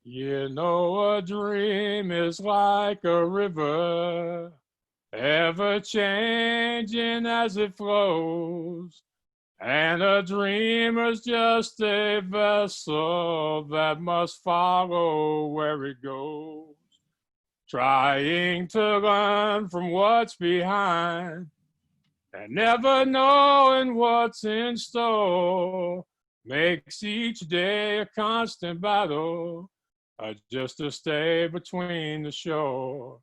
You know, a dream is like a river, ever changing as it flows. And a dreamer's just a vessel that must follow where it goes, trying to learn from what's behind and never knowing what's in store makes each day a constant battle, just to stay between the shore.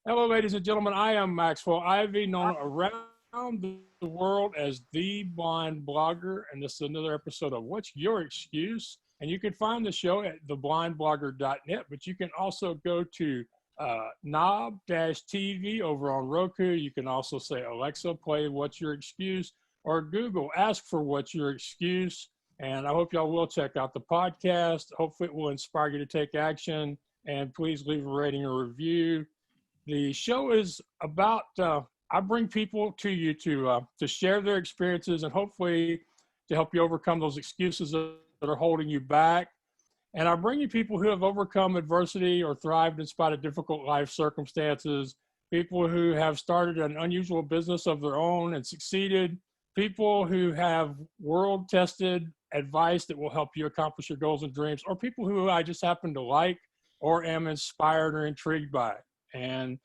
Hello, ladies and gentlemen. I am Maxwell Ivy, known around the world as the Blind Blogger, and this is another episode of What's Your Excuse? And you can find the show at theblindblogger.net, but you can also go to Knob-TV over on Roku. You can also say, Alexa, play What's Your Excuse? Or Google, ask for What's Your Excuse? And I hope y'all will check out the podcast. Hopefully it will inspire you to take action. And please leave a rating or review. The show is about, I bring people to you to share their experiences and hopefully to help you overcome those excuses that are holding you back. And I bring you people who have overcome adversity or thrived in spite of difficult life circumstances, people who have started an unusual business of their own and succeeded, people who have world-tested advice that will help you accomplish your goals and dreams, or people who I just happen to like or am inspired or intrigued by. And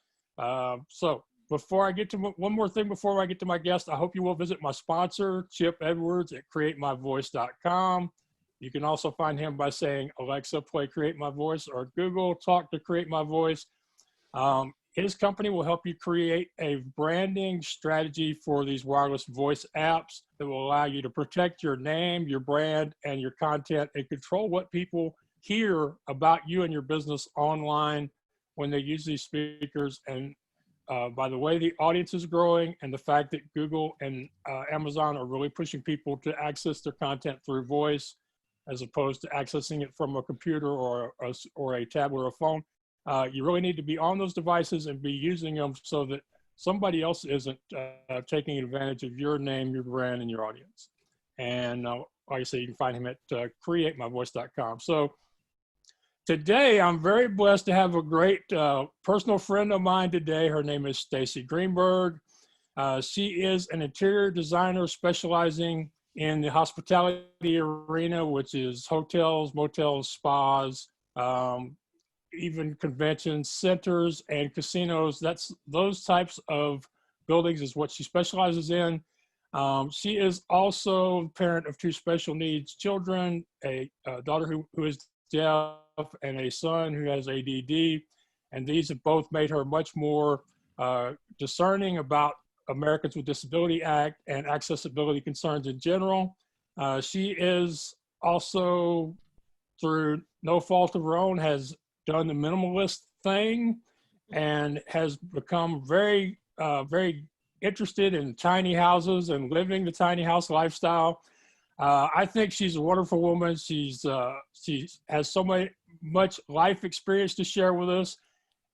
so before I get to one more thing, before I get to my guest, I hope you will visit my sponsor, Chip Edwards at createmyvoice.com. You can also find him by saying, Alexa, play Create My Voice, or Google, talk to Create My Voice. His company will help you create a branding strategy for these wireless voice apps that will allow you to protect your name, your brand, and your content, and control what people hear about you and your business online when they use these speakers. And by the way, the audience is growing, and the fact that Google and Amazon are really pushing people to access their content through voice, as opposed to accessing it from a computer or a tablet or a phone. You really need to be on those devices and be using them so that somebody else isn't taking advantage of your name, your brand, and your audience. And like I say, you can find him at createmyvoice.com. So today, I'm very blessed to have a great personal friend of mine today. Her name is Staci Greenberg. She is an interior designer specializing in the hospitality arena, which is hotels, motels, spas, even convention centers and casinos. Those types of buildings is what she specializes in. She is also parent of two special needs children, a daughter who is deaf and a son who has ADD. And these have both made her much more discerning about Americans with Disability Act and accessibility concerns in general. She is also, through no fault of her own, has done the minimalist thing and has become very, very interested in tiny houses and living the tiny house lifestyle. I think she's a wonderful woman. She has so much life experience to share with us.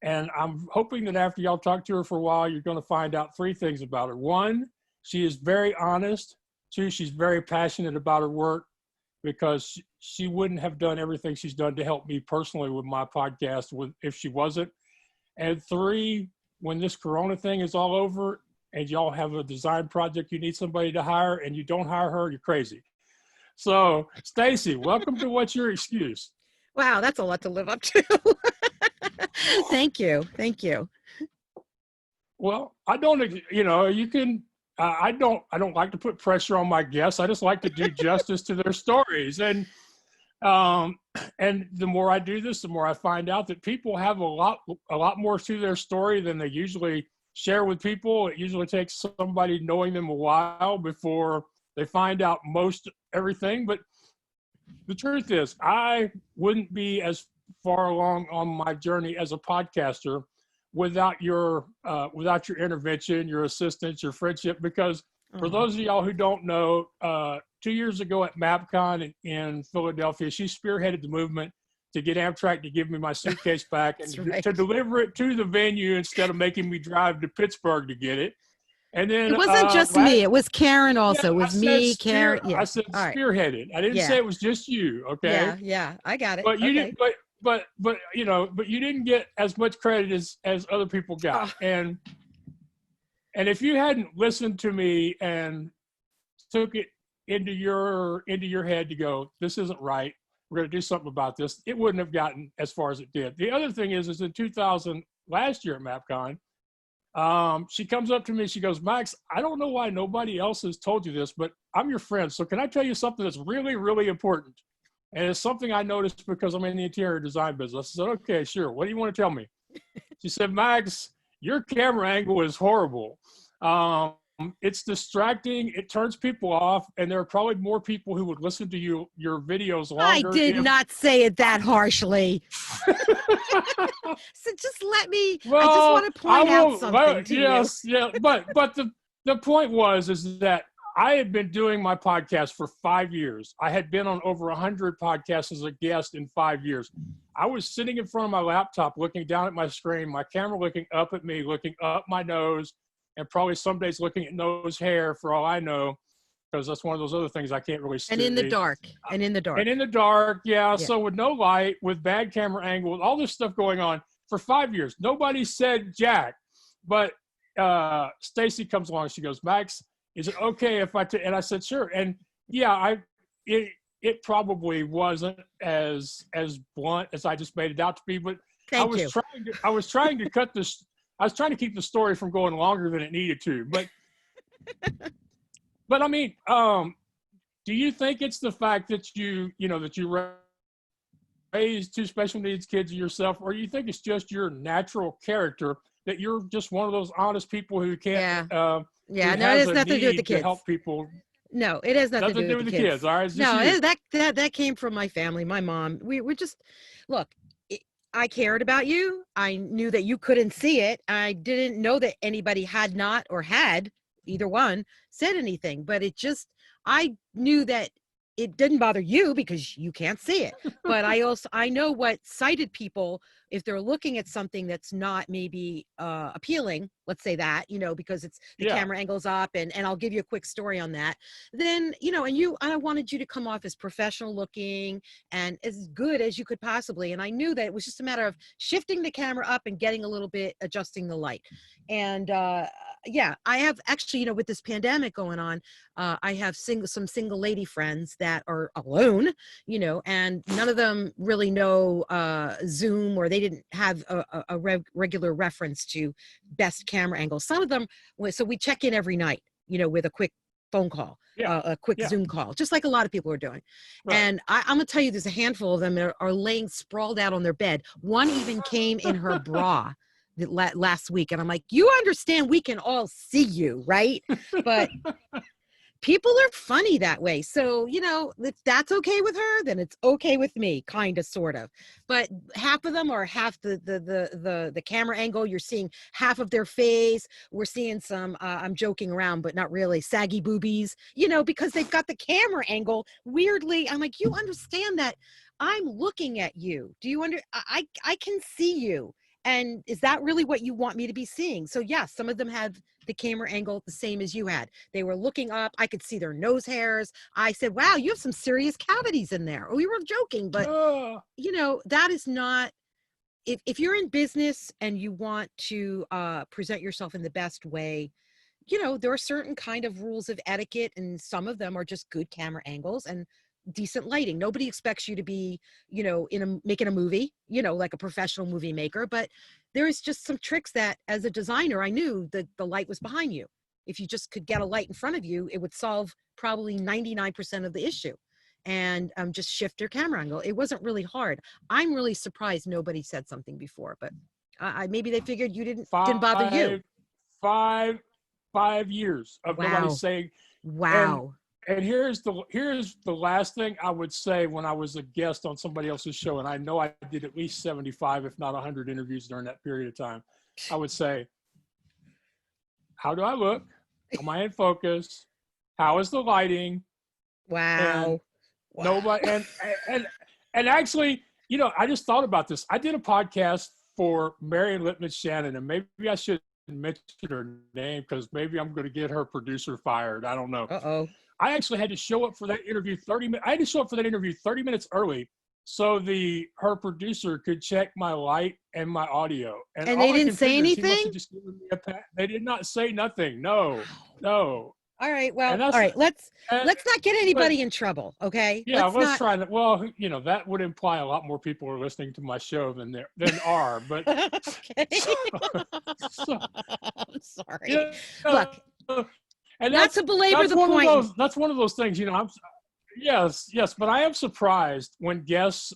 And I'm hoping that after y'all talk to her for a while, you're going to find out three things about her. One, she is very honest. Two, she's very passionate about her work, because she wouldn't have done everything she's done to help me personally with my podcast if she wasn't. And three, when this Corona thing is all over and y'all have a design project you need somebody to hire and you don't hire her, you're crazy. So Staci, welcome to What's Your Excuse? Wow, that's a lot to live up to. Thank you. Thank you. Well, I don't, you can, I don't like to put pressure on my guests. I just like to do justice to their stories. And the more I do this, the more I find out that people have a lot more to their story than they usually share with people. It usually takes somebody knowing them a while before they find out most everything. But the truth is, I wouldn't be as far along on my journey as a podcaster without your intervention, your assistance, your friendship. Because for those of y'all who don't know, 2 years ago at MapCon in Philadelphia, she spearheaded the movement to get Amtrak to give me my suitcase back and to deliver it to the venue instead of making me drive to Pittsburgh to get it. And then it wasn't just me; it was Karen also. It was me, Karen. I said spearheaded. I didn't say it was just you. Okay. Yeah, I got it. But you didn't. but you know, but you didn't get as much credit as other people got. Oh. And if you hadn't listened to me and took it into your head to go, this isn't right, we're going to do something about this, it wouldn't have gotten as far as it did. The other thing is in 2000, last year at MapCon, she comes up to me, she goes, Max, I don't know why nobody else has told you this, but I'm your friend, so can I tell you something that's really, really important? And it's something I noticed because I'm in the interior design business. I said, okay, sure. What do you want to tell me? She said, Max, your camera angle is horrible. It's distracting. It turns people off. And there are probably more people who would listen to your videos longer. I did not say it that harshly. So just let me, I just want to point out something to yes, you. Yeah. But the point is that I had been doing my podcast for 5 years. I had been on over 100 podcasts as a guest in 5 years. I was sitting in front of my laptop, looking down at my screen, my camera looking up at me, looking up my nose, and probably some days looking at nose hair for all I know, because that's one of those other things I can't really see. And in the dark. And in the dark. And in the dark, yeah. So with no light, with bad camera angle, with all this stuff going on for 5 years, nobody said jack. But Staci comes along, she goes, Max, is it okay if and I said, sure. And yeah, it probably wasn't as blunt as I just made it out to be, but I was trying to cut this. I was trying to keep the story from going longer than it needed to, but I mean, do you think it's the fact that you raised two special needs kids yourself, or you think it's just your natural character that you're just one of those honest people who can't, no, it has nothing to do with the kids. To help people. No, it has nothing to do with the kids. All right. No, that came from my family, my mom. We just, look, I cared about you. I knew that you couldn't see it. I didn't know that anybody had not, or had, either one, said anything, but I knew that it didn't bother you because you can't see it. But I know what sighted people, if they're looking at something that's not maybe appealing, let's say that, because it's the camera angle's up, and I'll give you a quick story on that. Then, and I wanted you to come off as professional looking and as good as you could possibly. And I knew that it was just a matter of shifting the camera up and getting a little bit, adjusting the light. And I have actually, with this pandemic going on, I have some single lady friends that are alone, and none of them really know Zoom, or they didn't have a regular reference to best camera angles. Some of them, so we check in every night, with a quick phone call, a quick Zoom call, just like a lot of people are doing. Right. And I'm gonna tell you, there's a handful of them that are laying sprawled out on their bed. One even came in her bra last week, and I'm like, you understand we can all see you, right? But people are funny that way. So, if that's okay with her, then it's okay with me, kind of, sort of. But half of them are half the camera angle. You're seeing half of their face. We're seeing some, I'm joking around, but not really, saggy boobies, because they've got the camera angle weirdly. I'm like, you understand that I'm looking at you. Do you I can see you. And is that really what you want me to be seeing? So yes, some of them have the camera angle the same as you had. They were looking up. I could see their nose hairs. I said, wow, you have some serious cavities in there. We were joking, but that is not, if you're in business and you want to present yourself in the best way, there are certain kind of rules of etiquette, and some of them are just good camera angles and decent lighting. Nobody expects you to be, making a movie, like a professional movie maker, but there is just some tricks that as a designer, I knew that the light was behind you. If you just could get a light in front of you, it would solve probably 99% of the issue. And just shift your camera angle. It wasn't really hard. I'm really surprised nobody said something before, but maybe they figured you didn't bother you. 5 years of nobody saying, wow. And here's the last thing I would say when I was a guest on somebody else's show, and I know I did at least 75, if not 100 interviews during that period of time. I would say, how do I look? Am I in focus? How is the lighting? Wow. And nobody, and actually, I just thought about this. I did a podcast for Marion Lipman Shannon, and maybe I should mention her name because maybe I'm going to get her producer fired. I don't know. Uh-oh. I actually had to show up for that interview 30 minutes early so her producer could check my light and my audio. And And all they I didn't can say figure is he must anything? have just given me a pat. They did not say nothing. No, Wow. no. All right. And Well, all that's, right. and, Let's not get but anybody in trouble. Okay. yeah, Let's let's not. try that. Well, that would imply a lot more people are listening to my show than are. But Okay. so, so I'm sorry. yeah, Look, and not to belabor the point. that's one of those things. Yes, but I am surprised when guests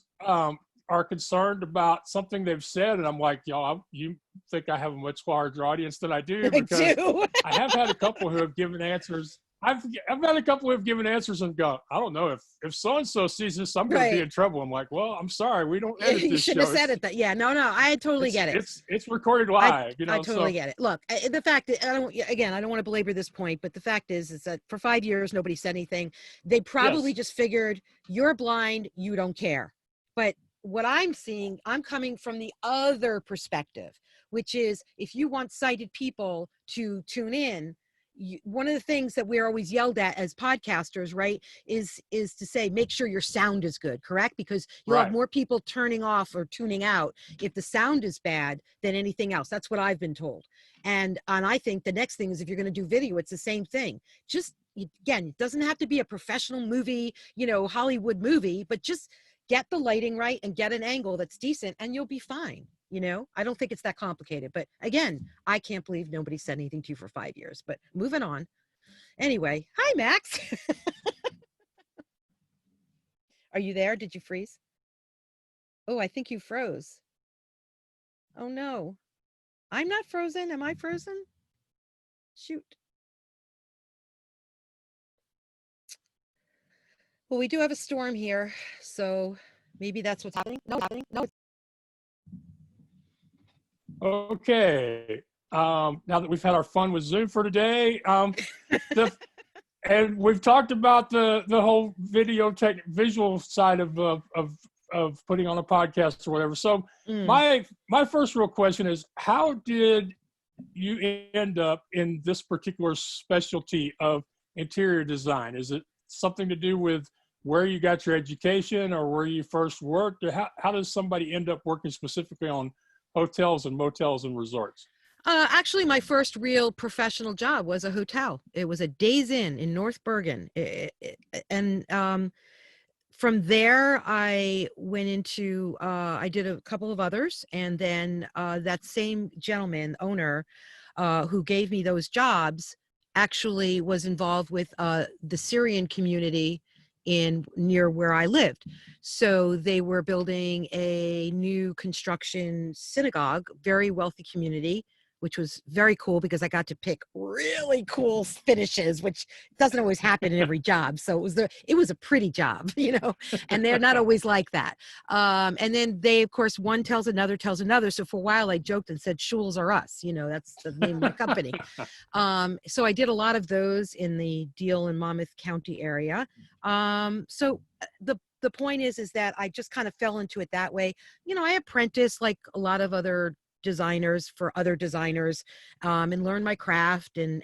are concerned about something they've said, and I'm like, y'all, you think I have a much larger audience than I do, I because do. I have had a couple who have given answers. I've had a couple who have given answers and go, I don't know if so and so sees this, I'm going to be Right. in trouble. I'm like, well, I'm sorry, we don't Yeah, edit you this shouldn't have show. said it. That. Yeah. No. I totally get it. It's recorded I live, I totally So get it. Look, the fact that I don't want to belabor this point, but the fact is that for 5 years nobody said anything. They probably yes, just figured you're blind, you don't care. But what I'm seeing, I'm coming from the other perspective, which is if you want sighted people to tune in, one of the things that we're always yelled at as podcasters, right, is to say make sure your sound is good, correct? Because you'll have right. more people turning off or tuning out if the sound is bad than anything else. That's what I've been told. And I think the next thing is if you're going to do video, it's the same thing. Just again, it doesn't have to be a professional movie, Hollywood movie, but just get the lighting right and get an angle that's decent and you'll be fine. I don't think it's that complicated, but again, I can't believe nobody said anything to you for 5 years, but moving on. Anyway, hi, Max. Are you there? Did you freeze? Oh, I think you froze. Oh no, I'm not frozen. Am I frozen? Shoot. Well, we do have a storm here, so maybe that's what's happening. No, it's happening. No. Okay. Now that we've had our fun with Zoom for today, and we've talked about the whole visual side of putting on a podcast or whatever. So my first real question is, how did you end up in this particular specialty of interior design? Is it something to do with where you got your education or where you first worked? Or how does somebody end up working specifically on hotels and motels and resorts? Actually, my first real professional job was a hotel. It was a Days Inn in North Bergen. And from there, I went into, I did a couple of others. And then that same gentleman, owner, who gave me those jobs, actually was involved with the Syrian community near where I lived. So they were building a new construction synagogue, very wealthy community, which was very cool because I got to pick really cool finishes, which doesn't always happen in every job. So it was a pretty job, and they're not always like that. And then they, of course, one tells another. So for a while I joked and said, "Shuls are us," that's the name of my company. So I did a lot of those in the Deal and Monmouth County area. So the point is that I just kind of fell into it that way. I apprenticed like a lot of other designers for other designers, and learn my craft and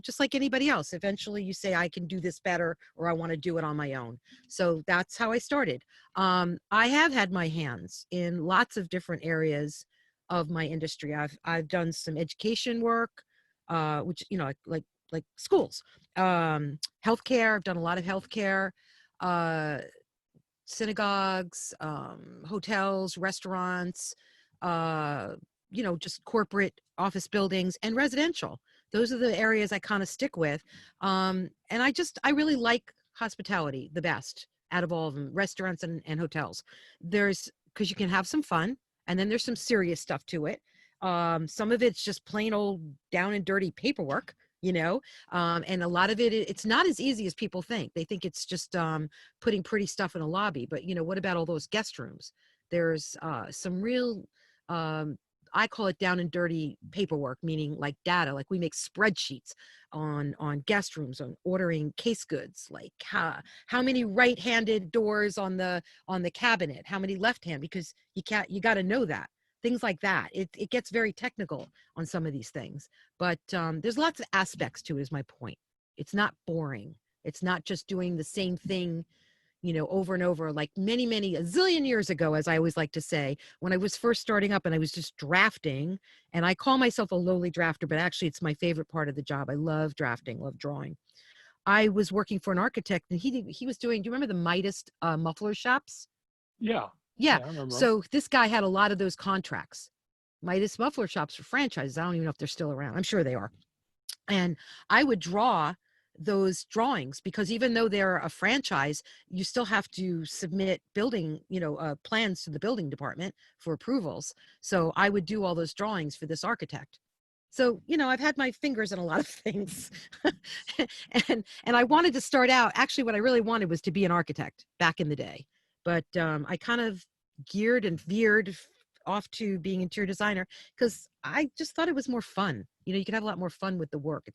just like anybody else, eventually you say I can do this better or I want to do it on my own. So that's how I started. I have had my hands in lots of different areas of my industry. I've done some education work, which like schools, healthcare. I've done a lot of healthcare, synagogues, hotels, restaurants, just corporate office buildings and residential. Those are the areas I kind of stick with. And I really like hospitality the best out of all of them, restaurants and hotels. Because you can have some fun, and then there's some serious stuff to it. Some of it's just plain old down and dirty paperwork, and a lot of it's not as easy as people think. They think it's just putting pretty stuff in a lobby, but what about all those guest rooms? There's some real, I call it down and dirty paperwork, meaning like data, like we make spreadsheets on guest rooms, on ordering case goods, like how many right-handed doors on the cabinet, how many left-hand, because you got to know that. Things like that. It gets very technical on some of these things, but there's lots of aspects to it, is my point. It's not boring. It's not just doing the same thing, over and over, like many, a zillion years ago, as I always like to say, when I was first starting up and I was just drafting, and I call myself a lowly drafter, but actually it's my favorite part of the job. I love drafting, love drawing. I was working for an architect, and he was doing, do you remember the Midas muffler shops? Yeah. Yeah. Yeah, I remember 'em. So this guy had a lot of those contracts. Midas muffler shops for franchises. I don't even know if they're still around. I'm sure they are. And I would draw those drawings, because even though they're a franchise, you still have to submit building, plans to the building department for approvals. So I would do all those drawings for this architect. So, I've had my fingers in a lot of things. and I wanted to start out, actually what I really wanted was to be an architect back in the day. But I kind of geared and veered off to being interior designer, because I just thought it was more fun. You could have a lot more fun with the work.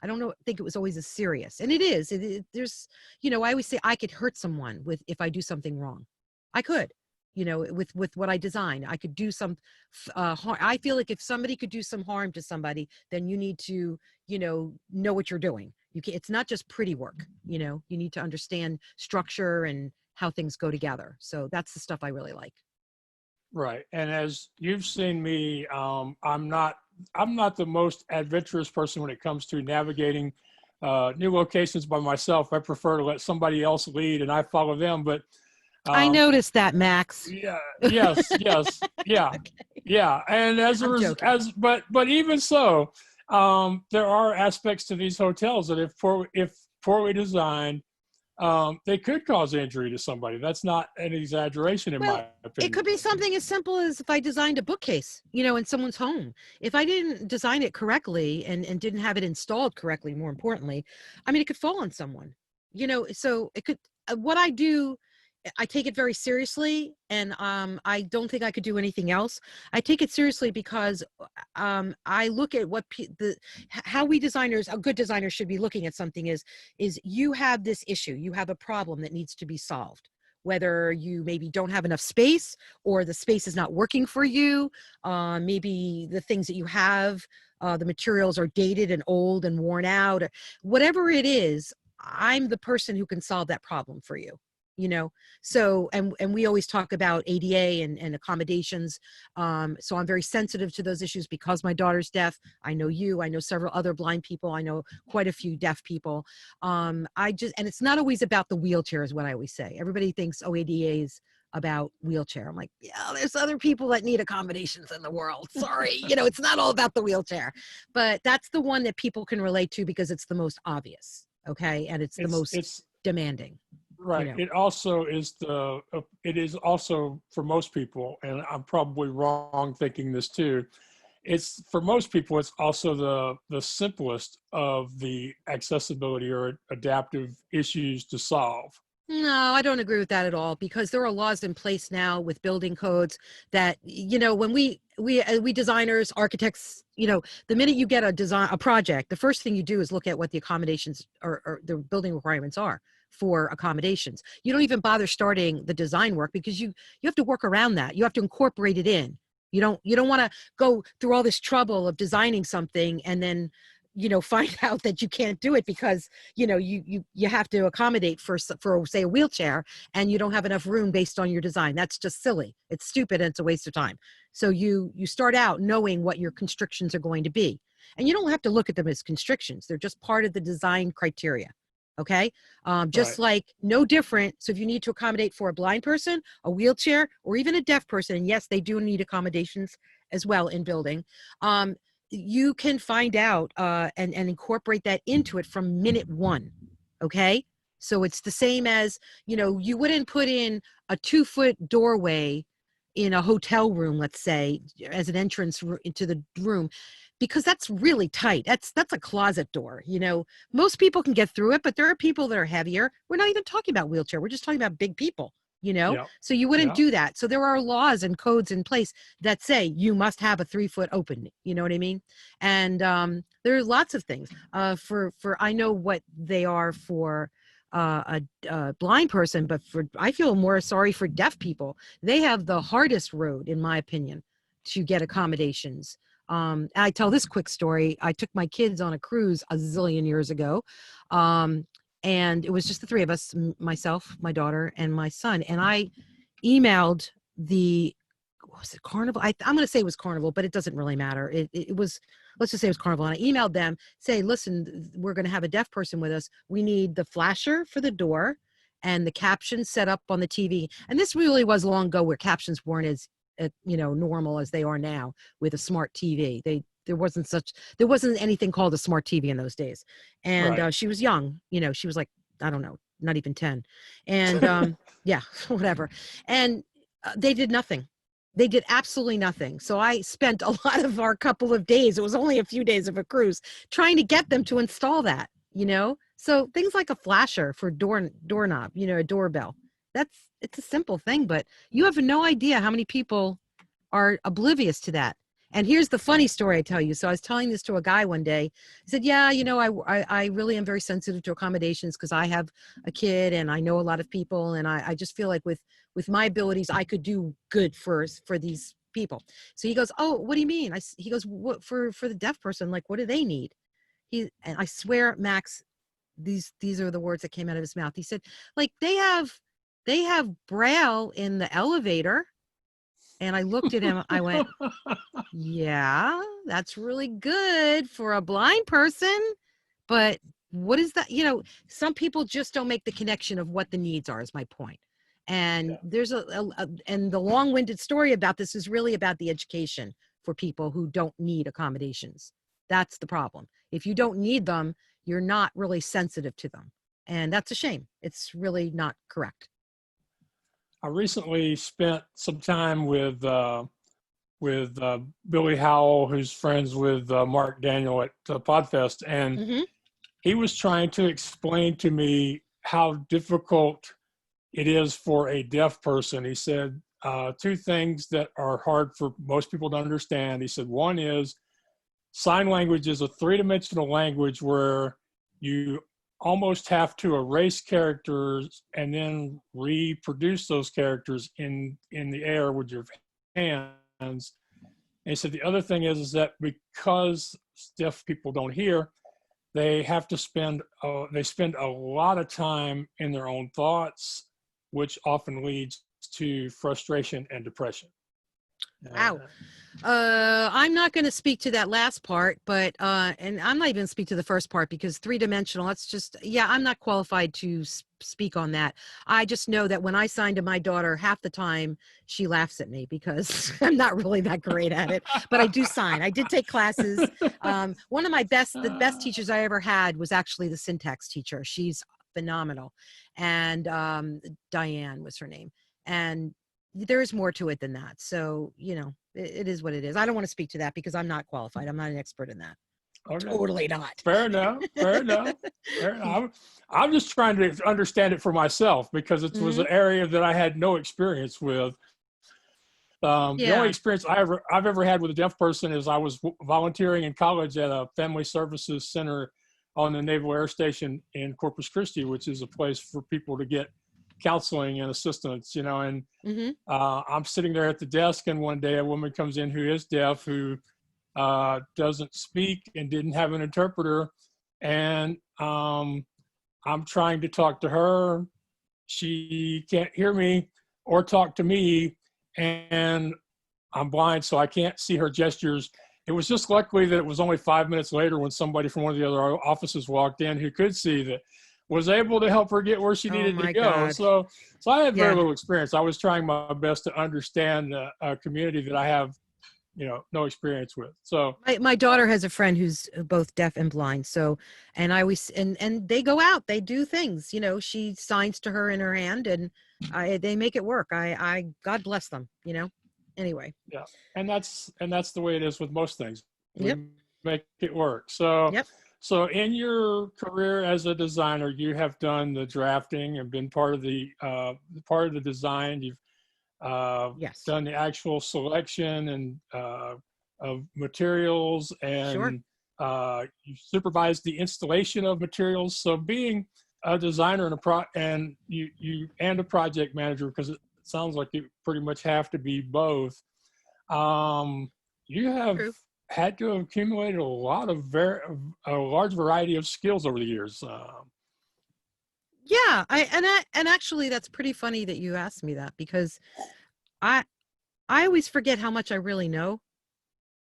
I don't know, think it was always as serious, and it is. There's, I always say I could hurt someone if I do something wrong. I could, with what I design, I could do some harm. I feel like if somebody could do some harm to somebody, then you need to, know what you're doing. It's not just pretty work. You need to understand structure and how things go together. So that's the stuff I really like. Right. And as you've seen me, I'm not the most adventurous person when it comes to navigating new locations by myself. I prefer to let somebody else lead and I follow them. But I noticed that, Max. yeah, yes, yeah, Okay. yeah. And but even so, there are aspects to these hotels that if poorly designed, they could cause injury to somebody. That's not an exaggeration in my opinion. It could be something as simple as if I designed a bookcase, in someone's home. If I didn't design it correctly and didn't have it installed correctly, more importantly, it could fall on someone, so it could, what I do, I take it very seriously, and I don't think I could do anything else. I take it seriously because I look at how we designers, a good designer should be looking at something is you have this issue, you have a problem that needs to be solved. Whether you maybe don't have enough space, or the space is not working for you, maybe the things that you have, the materials are dated and old and worn out, whatever it is, I'm the person who can solve that problem for you. So, and we always talk about ADA and accommodations. So I'm very sensitive to those issues because my daughter's deaf. I know several other blind people. I know quite a few deaf people. And it's not always about the wheelchair is what I always say. Everybody thinks, ADA is about wheelchair. I'm like, yeah, there's other people that need accommodations in the world. Sorry. It's not all about the wheelchair, but that's the one that people can relate to because it's the most obvious. Okay. And it's the most demanding. Right. It also is it is also for most people, and I'm probably wrong thinking this too. It's for most people, it's also the simplest of the accessibility or adaptive issues to solve. No, I don't agree with that at all, because there are laws in place now with building codes that, when we designers, architects, the minute you get a project, the first thing you do is look at what the accommodations or the building requirements are for accommodations. You don't even bother starting the design work because you have to work around that. You have to incorporate it in. You don't want to go through all this trouble of designing something and then, find out that you can't do it because, you have to accommodate for say a wheelchair and you don't have enough room based on your design. That's just silly. It's stupid and it's a waste of time. So you start out knowing what your constrictions are going to be, and you don't have to look at them as constrictions. They're just part of the design criteria. Okay. Just Right. like no different. So if you need to accommodate for a blind person, a wheelchair, or even a deaf person, and yes, they do need accommodations as well in building, you can find out and incorporate that into it from minute one. Okay. So it's the same as, you wouldn't put in a 2-foot doorway in a hotel room, let's say, as an entrance into the room, because that's really tight. That's a closet door. Most people can get through it, but there are people that are heavier. We're not even talking about wheelchair. We're just talking about big people, Yeah. so you wouldn't Yeah. do that. So there are laws and codes in place that say you must have a 3-foot open, you know what I mean? And there are lots of things for I know what they are for a blind person, but I feel more sorry for deaf people. They have the hardest road, in my opinion, to get accommodations. I tell this quick story. I took my kids on a cruise a zillion years ago. and it was just the three of us, myself, my daughter, and my son. And I emailed what was it, Carnival? I'm going to say it was Carnival, but it doesn't really matter. It was, let's just say it was Carnival. And I emailed them, say, listen, we're going to have a deaf person with us. We need the flasher for the door and the captions set up on the TV. And this really was long ago where captions weren't as, normal as they are now with a smart TV. There wasn't anything called a smart TV in those days. And Right. she was young, she was like, I don't know, not even 10. And yeah, whatever. And they did nothing. They did absolutely nothing. So I spent a lot of our couple of days, it was only a few days of a cruise, trying to get them to install that, So things like a flasher for doorknob, a doorbell. It's a simple thing, but you have no idea how many people are oblivious to that. And here's the funny story I tell you. So I was telling this to a guy one day. He said, yeah, I really am very sensitive to accommodations because I have a kid and I know a lot of people. And I just feel like with my abilities, I could do good for these people. So he goes, oh, what do you mean? He goes, what for the deaf person? Like, what do they need? And I swear, Max, these are the words that came out of his mouth. He said, like, they have Braille in the elevator. And I looked at him, I went, yeah, that's really good for a blind person. But what is that? Some people just don't make the connection of what the needs are, is my point. And Yeah. there's and the long-winded story about this is really about the education for people who don't need accommodations. That's the problem. If you don't need them, you're not really sensitive to them. And that's a shame. It's really not correct. I recently spent some time with Billy Howell, who's friends with Mark Daniel at Podfest, and Mm-hmm. he was trying to explain to me how difficult it is for a deaf person. He said two things that are hard for most people to understand. He said one is sign language is a three-dimensional language where you almost have to erase characters and then reproduce those characters in the air with your hands. And he said the other thing is that because deaf people don't hear, they have to spend a lot of time in their own thoughts, which often leads to frustration and depression. Wow. I'm not going to speak to that last part, but and I'm not even going to speak to the first part because three-dimensional, I'm not qualified to speak on that. I just know that when I sign to my daughter, half the time she laughs at me because I'm not really that great at it, but I do sign. I did take classes. One of the best teachers I ever had was actually the syntax teacher. She's phenomenal. And Diane was her name. And there's more to it than that. So, it is what it is. I don't want to speak to that because I'm not qualified. I'm not an expert in that. Okay. Totally not. Fair enough. I'm just trying to understand it for myself because it was an area that I had no experience with. The only experience I've ever had with a deaf person is I was volunteering in college at a family services center on the Naval Air Station in Corpus Christi, which is a place for people to get counseling and assistance, and I'm sitting there at the desk, and one day a woman comes in who is deaf, who doesn't speak and didn't have an interpreter, and I'm trying to talk to her. She can't hear me or talk to me, and I'm blind, so I can't see her gestures. It was just luckily that it was only 5 minutes later when somebody from one of the other offices walked in who could see that, was able to help her get where she needed to go. God. So I had very little experience. I was trying my best to understand a community that I have, no experience with. So my daughter has a friend who's both deaf and blind. So, and I always, and they go out, they do things, she signs to her in her hand and they make it work. I God bless them, anyway. Yeah. And that's the way it is with most things. Yep. We make it work. So, yep. So in your career as a designer, you have done the drafting and been part of the design. You've done the actual selection and of materials, and you supervised the installation of materials. So being a designer and a project manager, because it sounds like you pretty much have to be both. You have had to have accumulated a large variety of skills over the years. Yeah, and actually that's pretty funny that you asked me that, because I I always forget how much I really know.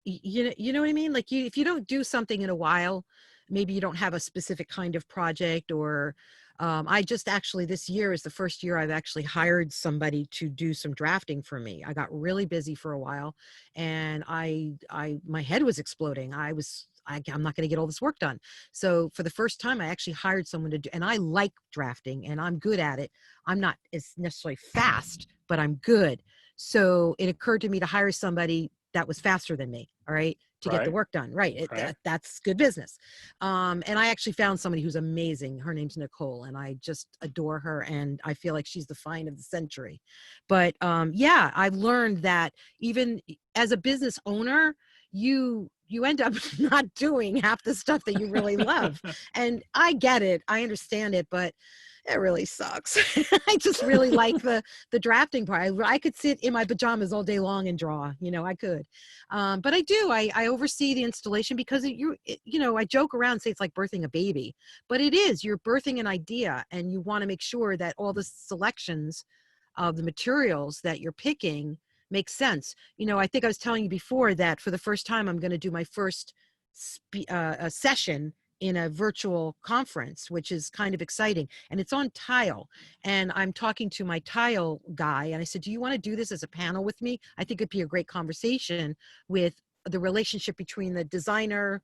You know what I mean? Like, if you don't do something in a while, maybe you don't have a specific kind of project, or I just actually, this year is the first year I've actually hired somebody to do some drafting for me. I got really busy for a while, and my head was exploding. I'm not going to get all this work done. So for the first time, I actually hired someone to do, and I like drafting and I'm good at it. I'm not as necessarily fast, but I'm good. So it occurred to me to hire somebody that was faster than me, all right, to get the Right. work done. Right. Right. That's good business. And I actually found somebody who's amazing. Her name's Nicole, and I just adore her. And I feel like she's the find of the century. But yeah, I've learned that even as a business owner, you end up not doing half the stuff that you really love. And I get it. I understand it, but it really sucks. I just really like the drafting part. I could sit in my pajamas all day long and draw, I could. But I do, I oversee the installation, because I joke around and say it's like birthing a baby, but it is, you're birthing an idea, and you want to make sure that all the selections of the materials that you're picking make sense. I think I was telling you before that for the first time, I'm going to do my first a session in a virtual conference, which is kind of exciting. And it's on tile. And I'm talking to my tile guy. And I said, do you want to do this as a panel with me? I think it'd be a great conversation with the relationship between the designer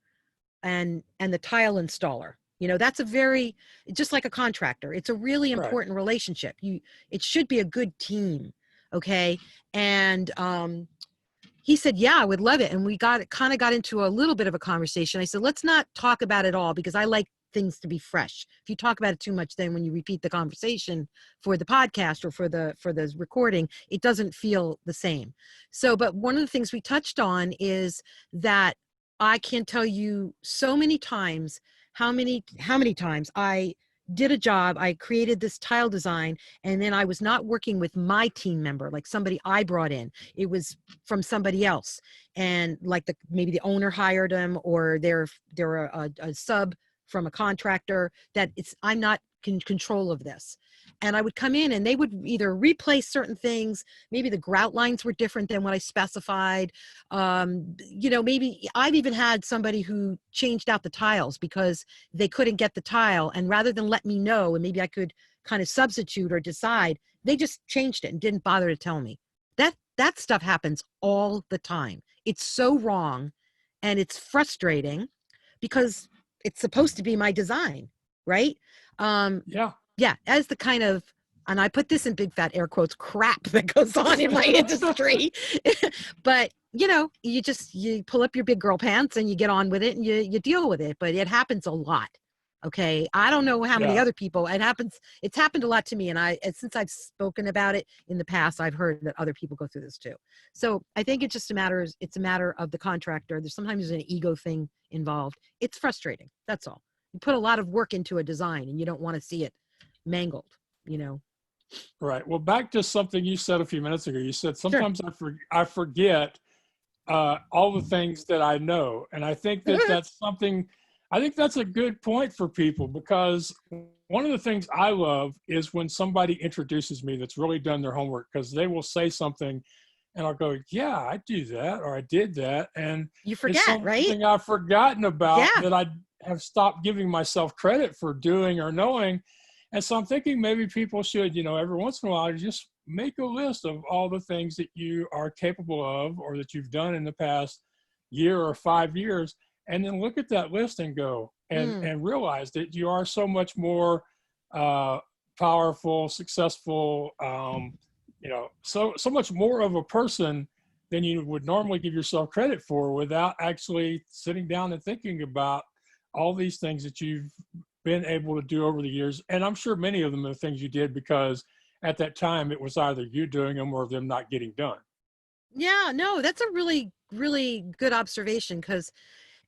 and the tile installer. That's a very, just like a contractor, it's a really Right. important relationship. It should be a good team. Okay. And he said, yeah, I would love it. And we kind of got into a little bit of a conversation. I said, let's not talk about it all, because I like things to be fresh. If you talk about it too much, then when you repeat the conversation for the podcast or for the recording, it doesn't feel the same. So, but one of the things we touched on is that I can tell you so many times how many times I did a job, I created this tile design, and then I was not working with my team member, like somebody I brought in. It was from somebody else, and like maybe the owner hired them, or they're a sub from a contractor. I'm not in control of this. And I would come in and they would either replace certain things, maybe the grout lines were different than what I specified. Maybe I've even had somebody who changed out the tiles because they couldn't get the tile, and rather than let me know and maybe I could kind of substitute or decide, they just changed it and didn't bother to tell me. That stuff happens all the time. It's so wrong, and it's frustrating because it's supposed to be my design, right? Yeah. Yeah, as the kind of, and I put this in big fat air quotes, crap that goes on in my industry. But you pull up your big girl pants and you get on with it, and you deal with it. But it happens a lot. Okay. I don't know how many Yeah. other people it's happened a lot to me. And since I've spoken about it in the past, I've heard that other people go through this too. So I think it's a matter of the contractor. There's an ego thing involved. It's frustrating. That's all. You put a lot of work into a design and you don't want to see it mangled. Right. Well, back to something you said a few minutes ago. You said Sure. sometimes I forget all the things that I know, and I think that's something. I think that's a good point for people, because one of the things I love is when somebody introduces me that's really done their homework, because they will say something and I'll go, yeah, I do that, or I did that. And You it's forget, right? something I've forgotten about Yeah. that I have stopped giving myself credit for doing or knowing. And so I'm thinking maybe people should, every once in a while, just make a list of all the things that you are capable of or that you've done in the past year or 5 years, and then look at that list and go Mm. and realize that you are so much more powerful, successful, so much more of a person than you would normally give yourself credit for, without actually sitting down and thinking about all these things that you've been able to do over the years. And I'm sure many of them are things you did because at that time it was either you doing them or them not getting done. Yeah, no, that's a really, really good observation, because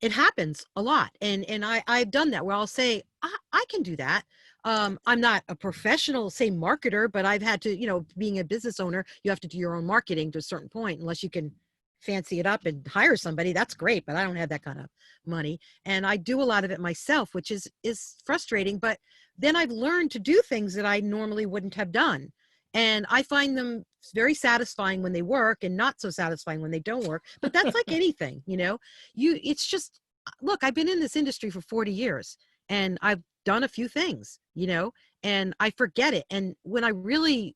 it happens a lot. And I've done that where I'll say, I can do that. I'm not a professional, say, marketer, but I've had to, being a business owner, you have to do your own marketing to a certain point, unless you can fancy it up and hire somebody, that's great, but I don't have that kind of money. And I do a lot of it myself, which is frustrating, but then I've learned to do things that I normally wouldn't have done. And I find them very satisfying when they work and not so satisfying when they don't work. But that's like anything, it's just, look, I've been in this industry for 40 years and I've done a few things, and I forget it. And when I really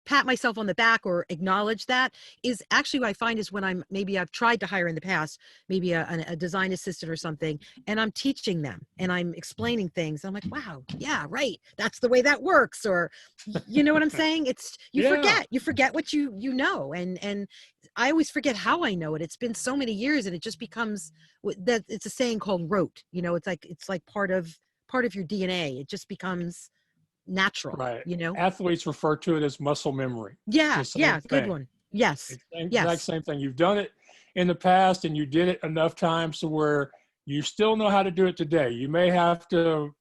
pat myself on the back or acknowledge that is actually what I find is when I've tried to hire in the past, maybe a design assistant or something, and I'm teaching them and I'm explaining things. I'm like, wow, yeah, right. That's the way that works. Or, you know what I'm saying? It's, you forget what you know. And I always forget how I know it. It's been so many years and it just becomes that. It's a saying called rote, it's like part of your DNA. It just becomes natural, right? Athletes refer to it as muscle memory. Yeah, good one. Yes, exact same thing. You've done it in the past and you did it enough times to where you still know how to do it today. You may have to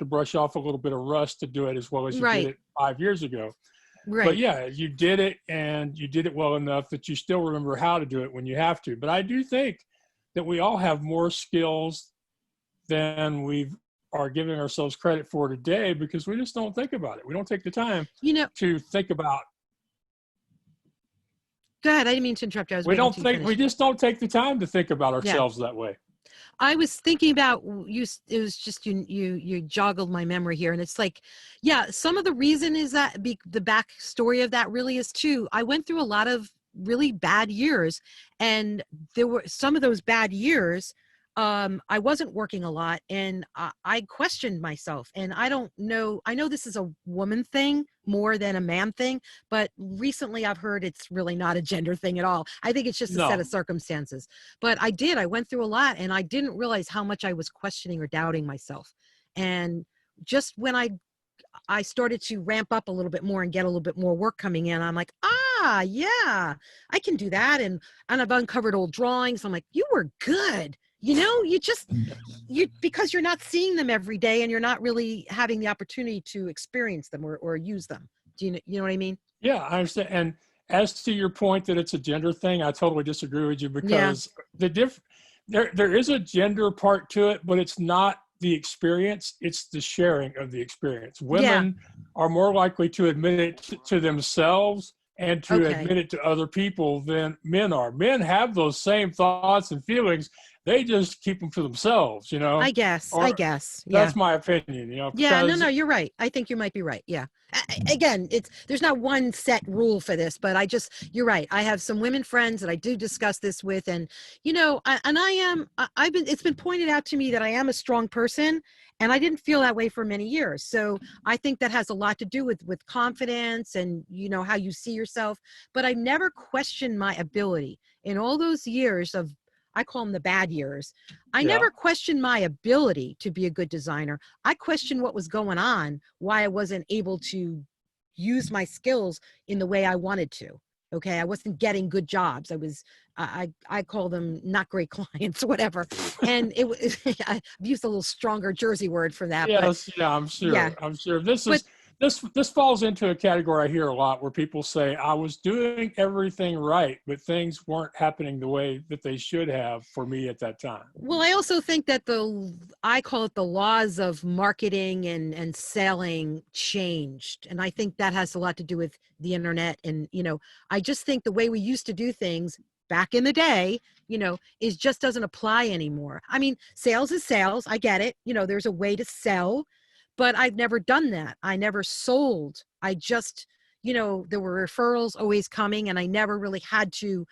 brush off a little bit of rust to do it as well as you did it 5 years ago. Right. But yeah, you did it and you did it well enough that you still remember how to do it when you have to. But I do think that we all have more skills than we are giving ourselves credit for today because we just don't think about it. We don't take the time to think about. Go ahead. I didn't mean to interrupt you. We just don't take the time to think about ourselves that way. I was thinking about you. It was just you joggled my memory here, and it's like, some of the reason is that the backstory of that really is too. I went through a lot of really bad years, and there were some of those bad years. I wasn't working a lot and I questioned myself, and I don't know. I know this is a woman thing more than a man thing, but recently I've heard it's really not a gender thing at all. I think it's just a set of circumstances, but I went through a lot and I didn't realize how much I was questioning or doubting myself. And just when I started to ramp up a little bit more and get a little bit more work coming in, I'm like, yeah, I can do that. And I've uncovered old drawings. I'm like, you were good. Because you're not seeing them every day and you're not really having the opportunity to experience them or use them. Do you know what I mean? Yeah, I understand. And as to your point that it's a gender thing, I totally disagree with you because there is a gender part to it, but it's not the experience. It's the sharing of the experience. Women are more likely to admit it to themselves and to admit it to other people than men are. Men have those same thoughts and feelings. They just keep them to themselves, I guess. That's my opinion, No, you're right. I think you might be right. Yeah. Again, there's not one set rule for this, but you're right. I have some women friends that I do discuss this with, and it's been pointed out to me that I am a strong person, and I didn't feel that way for many years. So I think that has a lot to do with confidence and how you see yourself. But I never questioned my ability in all those years of, I call them the bad years. I never questioned my ability to be a good designer. I questioned what was going on, why I wasn't able to use my skills in the way I wanted to. Okay. I wasn't getting good jobs. I call them not great clients, whatever. And I've used a little stronger Jersey word for that. Yes. But, I'm sure. Yeah. I'm sure this falls into a category I hear a lot where people say, I was doing everything right, but things weren't happening the way that they should have for me at that time. Well, I also think that I call it the laws of marketing and selling changed. And I think that has a lot to do with the internet. And, I just think the way we used to do things back in the day, is just doesn't apply anymore. I mean, sales is sales. I get it. There's a way to sell. But I've never done that. I never sold. I just, there were referrals always coming and I never really had to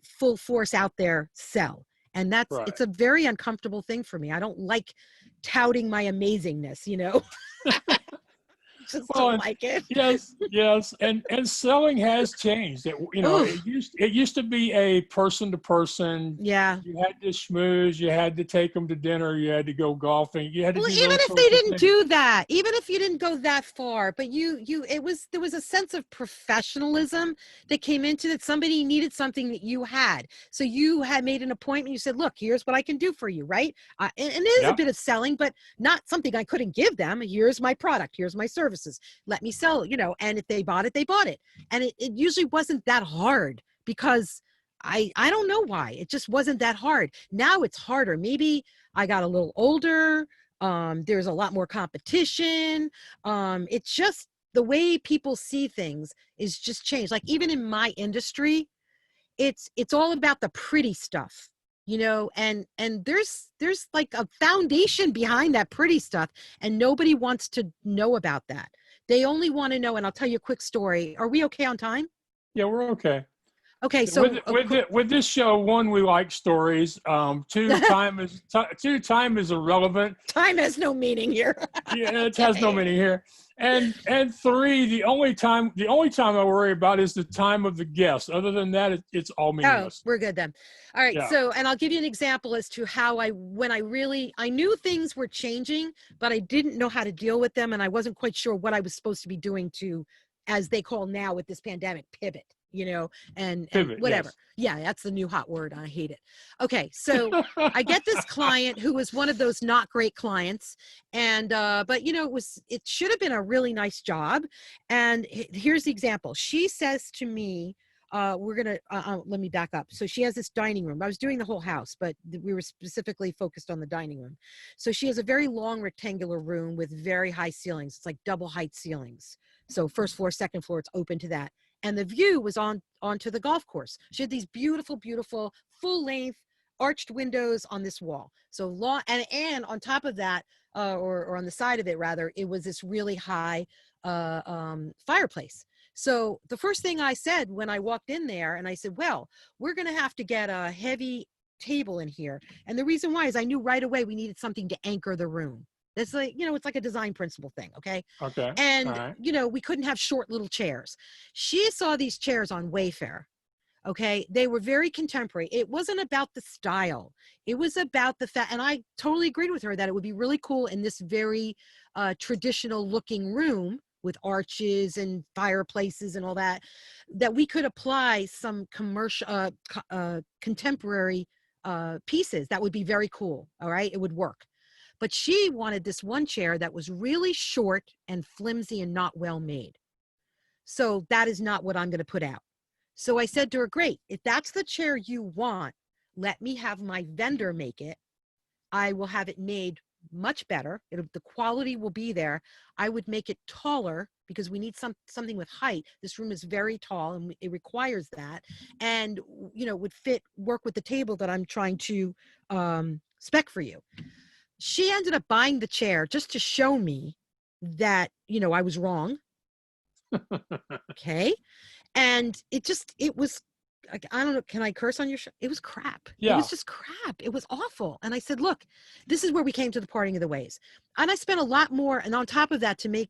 full force out there sell. And it's a very uncomfortable thing for me. I don't like touting my amazingness, just don't like it. Yes. And selling has changed. It used to be a person to person. Yeah. You had to schmooze, you had to take them to dinner, you had to go golfing. You had to even if they didn't do that, even if you didn't go that far, but there was a sense of professionalism that came into that. Somebody needed something that you had. So you had made an appointment. You said, look, here's what I can do for you. Right. And it is a bit of selling, but not something I couldn't give them. Here's my product. Here's my services. Let me sell, and if they bought it, they bought it. And it usually wasn't that hard because I don't know why. It just wasn't that hard. Now it's harder. Maybe I got a little older. There's a lot more competition. It's just the way people see things is just changed. Like even in my industry, it's all about the pretty stuff, you know, and there's like a foundation behind that pretty stuff, and nobody wants to know about that. They only want to know, and I'll tell you a quick story. Are we okay on time? Yeah, we're okay. Okay, so With this show, one, we like stories. Two, time is irrelevant. time has no meaning here. Yeah, it has no meaning here. And three, the only time I worry about is the time of the guest. Other than that, it's all meaningless. Oh, we're good then. All right. Yeah. So, and I'll give you an example as to how I knew things were changing, but I didn't know how to deal with them. And I wasn't quite sure what I was supposed to be doing to, as they call now with this pandemic, pivot, you know, and Pivot, whatever. yes. Yeah. That's the new hot word. I hate it. Okay. So I get this client who was one of those not great clients. And, but you know, it should have been a really nice job. And here's the example. She says to me, let me back up. So she has this dining room. I was doing the whole house, but we were specifically focused on the dining room. So she has a very long rectangular room with very high ceilings. It's like double height ceilings. So first floor, second floor, it's open to that. And the view was onto the golf course. She had these beautiful, beautiful full length arched windows on this wall. So long, and on top of that, or on the side of it rather, it was this really high fireplace. So the first thing I said when I walked in there, and I said, well, we're going to have to get a heavy table in here. And the reason why is I knew right away we needed something to anchor the room. It's like, you know, it's like a design principle thing. Okay. Okay. And, All right. you know, we couldn't have short little chairs. She saw these chairs on Wayfair. Okay. They were very contemporary. It wasn't about the style. It was about the fact, and I totally agreed with her that it would be really cool in this very traditional looking room with arches and fireplaces and all that, that we could apply some commercial, contemporary pieces that would be very cool. All right. It would work. But she wanted this one chair that was really short and flimsy and not well made. So that is not what I'm going to put out. So I said to her, great, if that's the chair you want, let me have my vendor make it. I will have it made much better. The quality will be there. I would make it taller because we need something with height. This room is very tall and it requires that. And, you know, would work with the table that I'm trying to spec for you. She ended up buying the chair just to show me that, you know, I was wrong. Okay. And it was, I don't know, can I curse on your show? It was crap. Yeah. It was just crap. It was awful. And I said, look, this is where we came to the parting of the ways. And I spent a lot more. And on top of that, to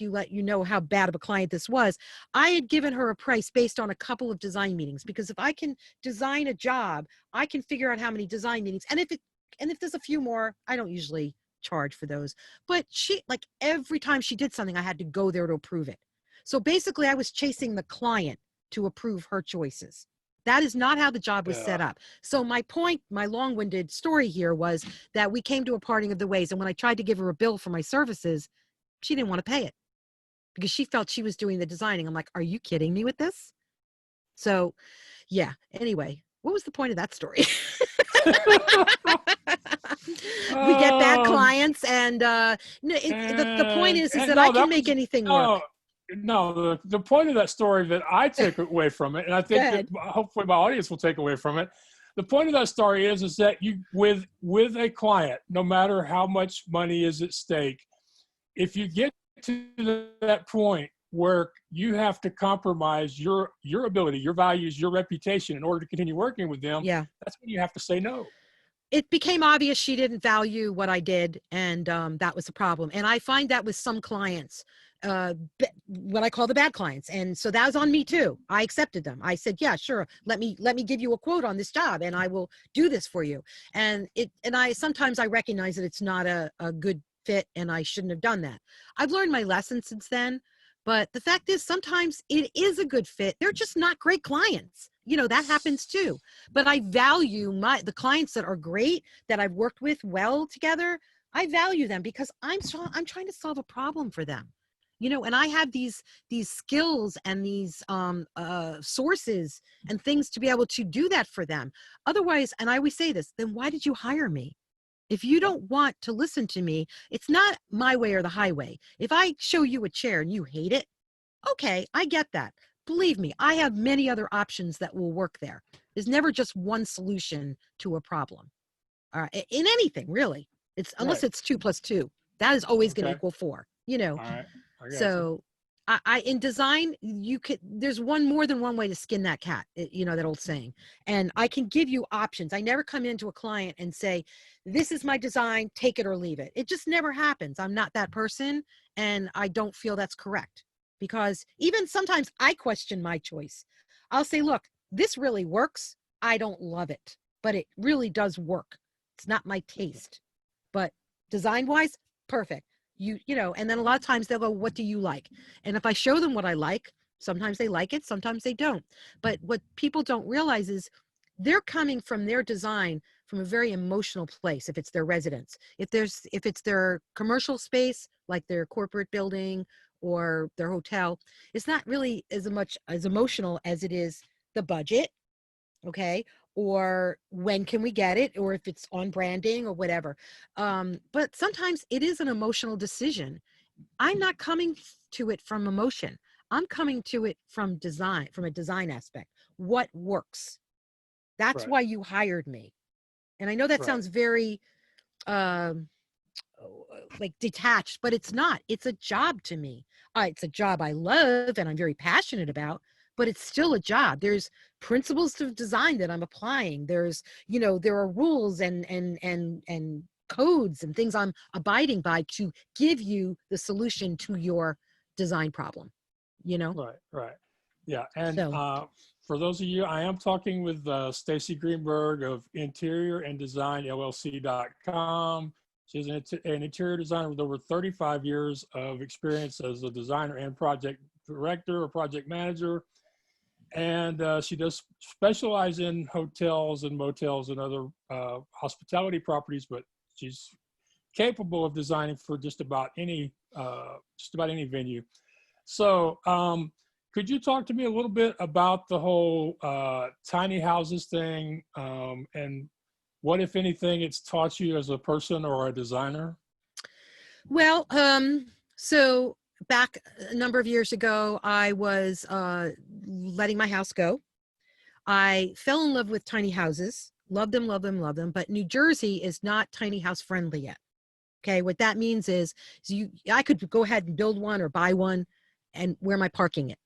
let you know how bad of a client this was, I had given her a price based on a couple of design meetings, because if I can design a job, I can figure out how many design meetings. And if there's a few more, I don't usually charge for those. But she, like, every time she did something, I had to go there to approve it. So basically I was chasing the client to approve her choices. That is not how the job was set up. So my point, my long-winded story here was that we came to a parting of the ways. And when I tried to give her a bill for my services, she didn't want to pay it because she felt she was doing the designing. I'm like, are you kidding me with this? So yeah, anyway, what was the point of that story? We get bad clients, and the point is that I can make anything work. No, the point of that story that I took away from it, and I think that hopefully my audience will take away from it, the point of that story is that you, with a client, no matter how much money is at stake, if you get to that point where you have to compromise your ability, your values, your reputation in order to continue working with them, that's when you have to say no. It became obvious she didn't value what I did, and that was the problem. And I find that with some clients, what I call the bad clients. And so that was on me too. I accepted them. I said, yeah, sure. Let me give you a quote on this job and I will do this for you. And sometimes I recognize that it's not a good fit and I shouldn't have done that. I've learned my lesson since then. But the fact is, sometimes it is a good fit. They're just not great clients. You know, that happens too. But I value the clients that are great, that I've worked with well together. I value them because I'm trying to solve a problem for them. and I have these skills and these sources and things to be able to do that for them. Otherwise, and I always say this, then why did you hire me? If you don't want to listen to me, it's not my way or the highway. If I show you a chair and you hate it, okay, I get that. Believe me, I have many other options that will work there. There's never just one solution to a problem. In anything, really. Unless it's 2 + 2. That is always going to equal 4, All right. I got you. So I in design, there's more than one way to skin that cat, that old saying. And I can give you options. I never come into a client and say, this is my design, take it or leave it. It just never happens. I'm not that person. And I don't feel that's correct, because even sometimes I question my choice. I'll say, look, this really works. I don't love it, but it really does work. It's not my taste, but design wise, perfect. And then a lot of times they'll go, what do you like? And if I show them what I like, sometimes they like it, sometimes they don't. But what people don't realize is they're coming from their design from a very emotional place. If it's their residence, if it's their commercial space, like their corporate building or their hotel, it's not really as much as emotional as it is the budget. Okay. Or when can we get it? Or if it's on branding or whatever. But sometimes it is an emotional decision. I'm not coming to it from emotion. I'm coming to it from a design aspect. What works? That's Right. why you hired me. And I know that sounds very like detached, but it's not. It's a job to me. It's a job I love and I'm very passionate about, but it's still a job. There's principles of design that I'm applying. There's, there are rules and codes and things I'm abiding by to give you the solution to your design problem, Right. Yeah. And So, for those of you, I am talking with Staci Greenberg of Interior and Design LLC.com. She's an interior designer with over 35 years of experience as a designer and project director or project manager. And she does specialize in hotels and motels and other hospitality properties, but she's capable of designing for just about any venue. So could you talk to me a little bit about the whole tiny houses thing, and what, if anything, it's taught you as a person or a designer? well, so back a number of years ago, I was letting my house go. I fell in love with tiny houses, loved them, loved them, loved them. But New Jersey is not tiny house friendly yet. Okay, what that means is I could go ahead and build one or buy one, and where am I parking it?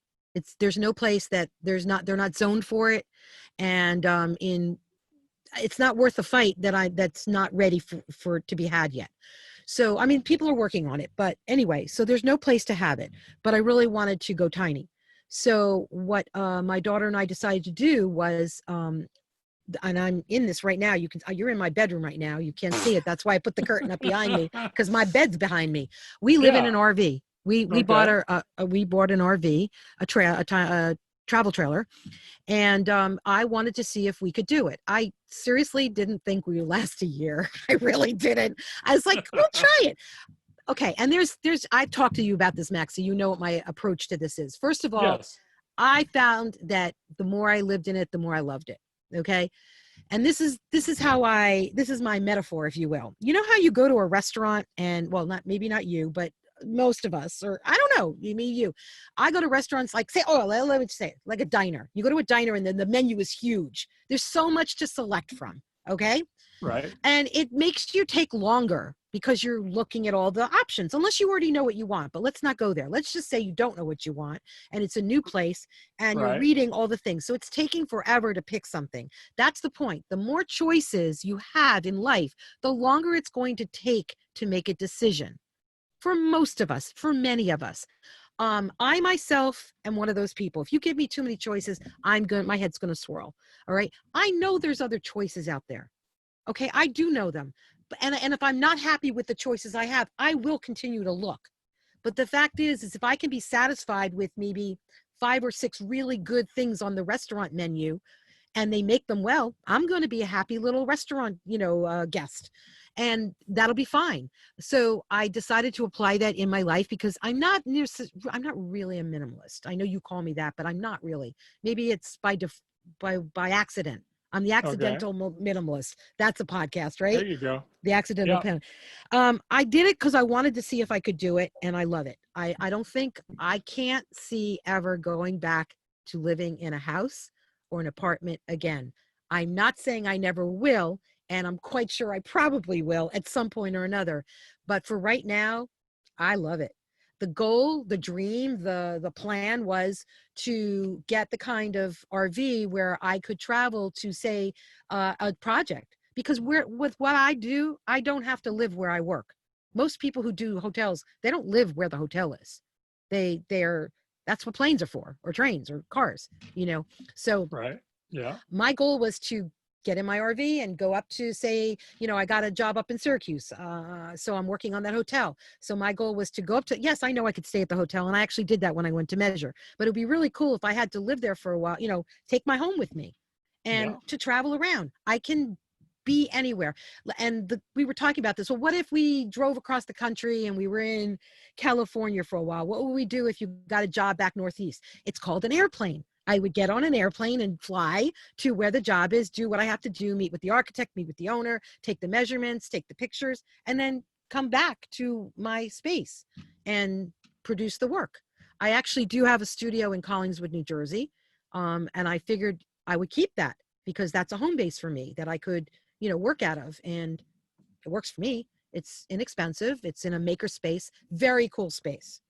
There's no place that they're not zoned for it, and it's not worth the fight that's not ready for to be had yet. So, I mean, people are working on it, but anyway, so there's no place to have it, but I really wanted to go tiny. So what my daughter and I decided to do was, and I'm in this right now. You're in my bedroom right now. You can't see it. That's why I put the curtain up behind me, because my bed's behind me. We live in an RV. We bought an RV, a travel trailer. And I wanted to see if we could do it. I seriously didn't think we would last a year. I really didn't. I was like, we'll try it. Okay. And I've talked to you about this, Max, so you know what my approach to this is. First of all, Yes. I found that the more I lived in it, the more I loved it. Okay. And this is my metaphor, if you will. You know how you go to a restaurant and, well, maybe not you, but most of us, or I don't know, you. I go to restaurants like, let me say, like a diner. You go to a diner and then the menu is huge. There's so much to select from. Okay. Right. And it makes you take longer because you're looking at all the options, unless you already know what you want. But let's not go there. Let's just say you don't know what you want and it's a new place and you're reading all the things. So it's taking forever to pick something. That's the point. The more choices you have in life, the longer it's going to take to make a decision. For most of us, for many of us. I myself am one of those people. If you give me too many choices, my head's going to swirl. All right. I know there's other choices out there. Okay. I do know them. And if I'm not happy with the choices I have, I will continue to look. But the fact is if I can be satisfied with maybe 5 or 6 really good things on the restaurant menu, and they make them well, I'm going to be a happy little restaurant, guest, and that'll be fine. So I decided to apply that in my life because I'm not really a minimalist. I know you call me that, but I'm not really. Maybe it's by accident. I'm the Okay. accidental minimalist. That's a podcast, There right? you go. The accidental Yeah. pen. I did it because I wanted to see if I could do it, and I love it. I don't think I can't see ever going back to living in a house or an apartment again. I'm not saying I never will, and I'm quite sure I probably will at some point or another. But for right now, I love it. The goal, the dream, the plan was to get the kind of RV where I could travel to, say, a project. Because with what I do, I don't have to live where I work. Most people who do hotels, they don't live where the hotel is. They're that's what planes are for, or trains, or cars. So Right. Yeah. my goal was to get in my RV and go up to, say, I got a job up in Syracuse. So I'm working on that hotel. So my goal was to go up to, yes, I know I could stay at the hotel. And I actually did that when I went to measure, but it'd be really cool if I had to live there for a while, take my home with me and Yeah. to travel around. I can be anywhere. And we were talking about this. Well, what if we drove across the country and we were in California for a while? What would we do if you got a job back Northeast? It's called an airplane. I would get on an airplane and fly to where the job is, do what I have to do, meet with the architect, meet with the owner, take the measurements, take the pictures, and then come back to my space and produce the work. I actually do have a studio in Collingswood, New Jersey. And I figured I would keep that because that's a home base for me that I could, work out of. And it works for me. It's inexpensive. It's in a maker space, very cool space.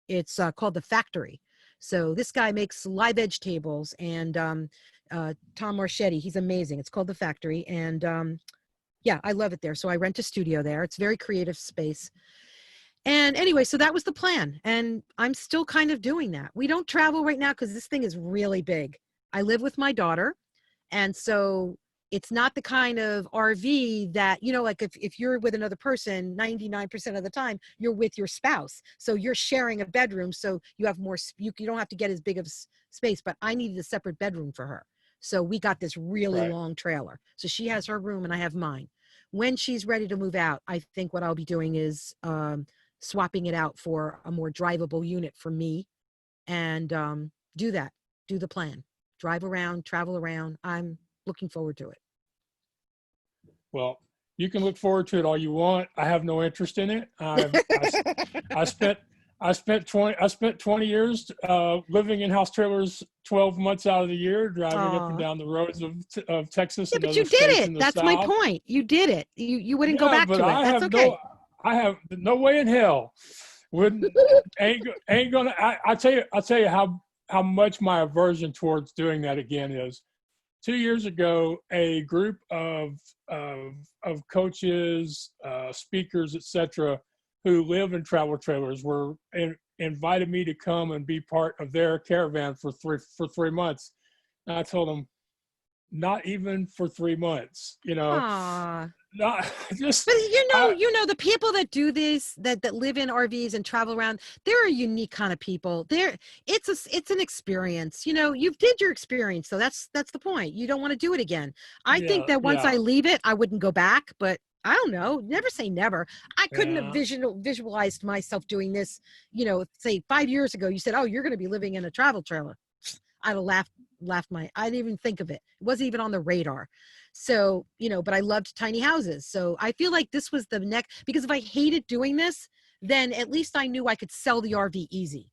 It's called The Factory. So this guy makes live edge tables, and Tom Marchetti, he's amazing. It's called The Factory. And yeah, I love it there. So I rent a studio there. It's very creative space. And anyway, so that was the plan. And I'm still kind of doing that. We don't travel right now because this thing is really big. I live with my daughter. And so it's not the kind of RV that, like if you're with another person, 99% of the time, you're with your spouse. So you're sharing a bedroom. So you have more, you don't have to get as big of space, but I needed a separate bedroom for her. So we got this really Right. long trailer. So she has her room and I have mine. When she's ready to move out, I think what I'll be doing is swapping it out for a more drivable unit for me and do the plan, drive around, travel around. I'm looking forward to it. Well, you can look forward to it all you want. I have no interest in it. I spent 20 years living in house trailers 12 months out of the year, driving up and down the roads of Texas Yeah, and but you other did states it. in the That's my South. point. You did it. You wouldn't go Yeah, back but to it. That's okay. I have no way in hell wouldn't ain't gonna. I tell you how much my aversion towards doing that again is. 2 years ago, a group of coaches, speakers, etc., who live in travel trailers were invited me to come and be part of their caravan for 3 months. And I told them, not even for 3 months. Aw. Not just. But the people that do this, that live in RVs and travel around, they're a unique kind of people. It's an experience. You did your experience, so that's the point. You don't want to do it again. I think Yeah, that once yeah, I leave it, I wouldn't go back, but I don't know. Never say never. I couldn't have yeah. visualized myself doing this, say 5 years ago. You said, "Oh, you're going to be living in a travel trailer." I'd have laughed I didn't even think of it. It wasn't even on the radar. So, but I loved tiny houses. So I feel like this was the next, because if I hated doing this, then at least I knew I could sell the RV easy.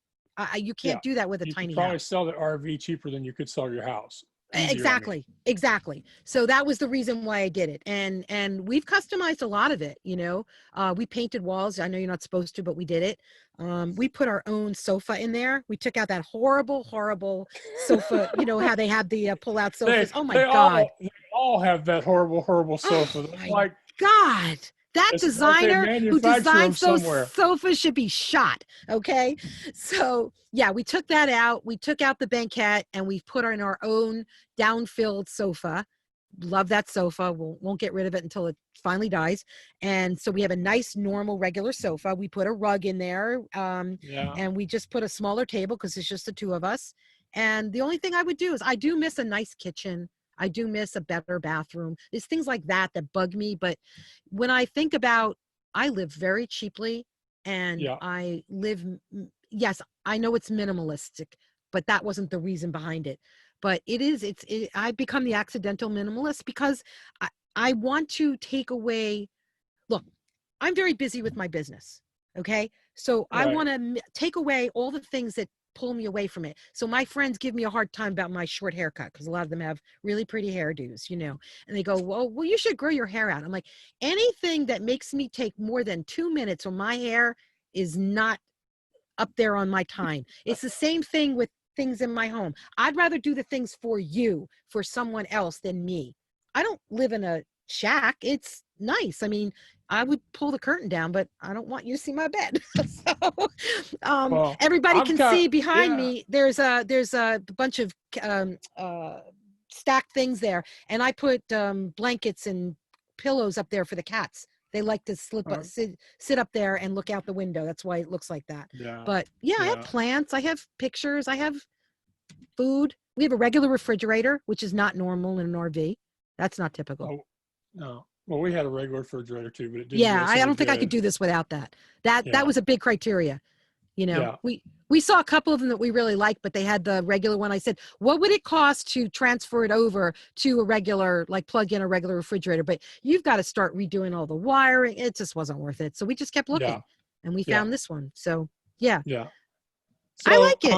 You Yeah, can't do that with a you could tiny probably house. sell the RV cheaper than you could sell your house. Easier, I mean. Exactly. So that was the reason why I did it. And we've customized a lot of it. We painted walls. I know you're not supposed to, but we did it. We put our own sofa in there. We took out that horrible sofa. You know how they have the pull-out sofas. Oh my God. They all have that horrible sofa. Oh It's my like God. That it's like they designer who manufacture them designs those somewhere. sofas should be shot. Okay. So yeah, we took that out. We took out the banquette and we put in our own down-filled sofa. Love that sofa. Won't get rid of it until it finally dies. And so we have a nice, normal, regular sofa. We put a rug in there. Yeah. And we just put a smaller table because it's just the two of us. And the only thing I would do is I do miss a nice kitchen. I do miss a better bathroom. There's things like that that bug me. But when I think about, I live very cheaply, and Yeah. I live, yes, I know it's minimalistic, but that wasn't the reason behind it. But I've become the accidental minimalist because I want to take away, look, I'm very busy with my business. Okay. So I Right. want to take away all the things that pull me away from it. So my friends give me a hard time about my short haircut because a lot of them have really pretty hairdos, and they go, well, you should grow your hair out. I'm like, anything that makes me take more than 2 minutes on my hair is not up there on my time. It's the same thing with things in my home. I'd rather do the things for you, for someone else than me. I don't live in a shack. It's nice. I mean, I would pull the curtain down, but I don't want you to see my bed. So Well, everybody I'm can kind of, see behind yeah. me. There's a bunch of um, uh, stacked things there, and I put blankets and pillows up there for the cats. They like to Uh, sit up there and look out the window. That's why it looks like that. yeah. But yeah, I have Yeah. plants. I have pictures. I have food. We have a regular refrigerator, which is not normal in an RV. That's not typical. Oh, no. Well, we had a regular refrigerator too, but it didn't do Yeah, us I any don't think I could good. do this without that. That Yeah. was a big criteria. Yeah. We saw a couple of them that we really liked, but they had the regular one. I said, what would it cost to transfer it over to a regular, like plug in a regular refrigerator? But you've got to start redoing all the wiring. It just wasn't worth it. So we just kept Yeah. looking, and we Yeah. found this one. So yeah, Yeah. I So, like it.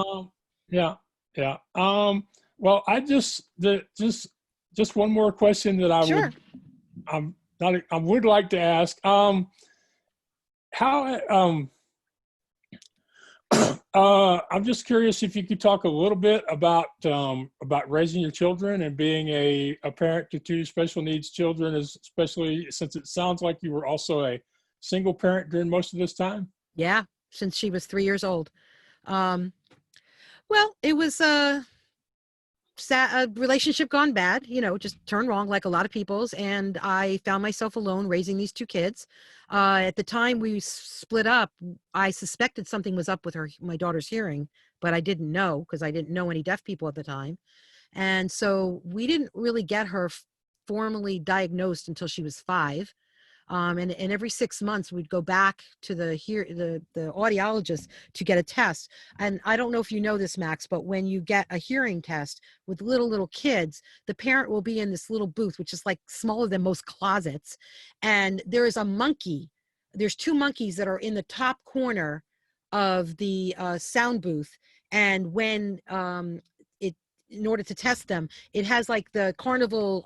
yeah. Yeah. Well, just one more question that Sure. I would like to ask. How, I'm just curious if you could talk a little bit about raising your children and being a parent to two special needs children, especially since it sounds like you were also a single parent during most of this time. Yeah. Since she was 3 years old. Um, well, it was a relationship gone bad, just turned wrong like a lot of people's. And I found myself alone raising these two kids. At the time we split up, I suspected something was up with my daughter's hearing, but I didn't know because I didn't know any deaf people at the time. And so we didn't really get her formally diagnosed until she was 5. And every 6 months we'd go back to the audiologist to get a test. And I don't know if you know this, Max, but when you get a hearing test with little kids, the parent will be in this little booth, which is like smaller than most closets. And there is a monkey. There's 2 monkeys that are in the top corner of the sound booth. And when in order to test them, it has like the carnival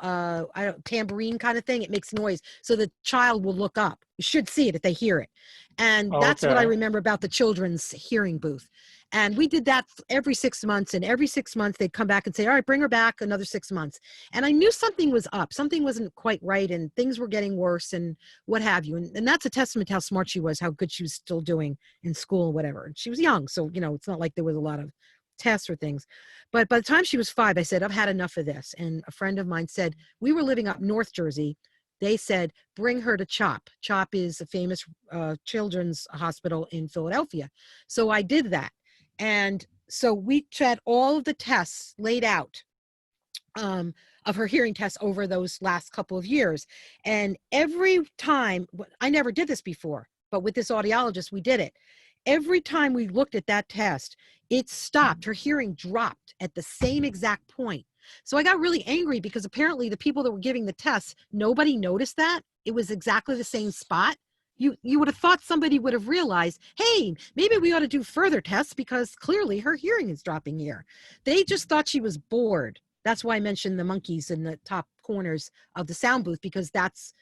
tambourine kind of thing. It makes noise, so the child will look up. You should see it if they hear it. And Oh, that's what I okay. remember about the children's hearing booth. And we did that every 6 months, and every 6 months they'd come back and say, all right, bring her back another 6 months. And I knew something was up, something wasn't quite right, and things were getting worse and what have you. And that's a testament to how smart she was, how good she was still doing in school and whatever. And she was young, so it's not like there was a lot of tests or things. But by the time she was 5, I said, I've had enough of this. And a friend of mine said, we were living up North Jersey. They said, bring her to CHOP. CHOP is a famous children's hospital in Philadelphia. So I did that. And so we had all of the tests laid out of her hearing tests over those last couple of years. And every time, I never did this before, but with this audiologist, we did it. Every time we looked at that test, it stopped. Her hearing dropped at the same exact point. So I got really angry because apparently the people that were giving the tests, nobody noticed that. It was exactly the same spot. You would have thought somebody would have realized, hey, maybe we ought to do further tests because clearly her hearing is dropping here. They just thought she was bored. That's why I mentioned the monkeys in the top corners of the sound booth, because that's,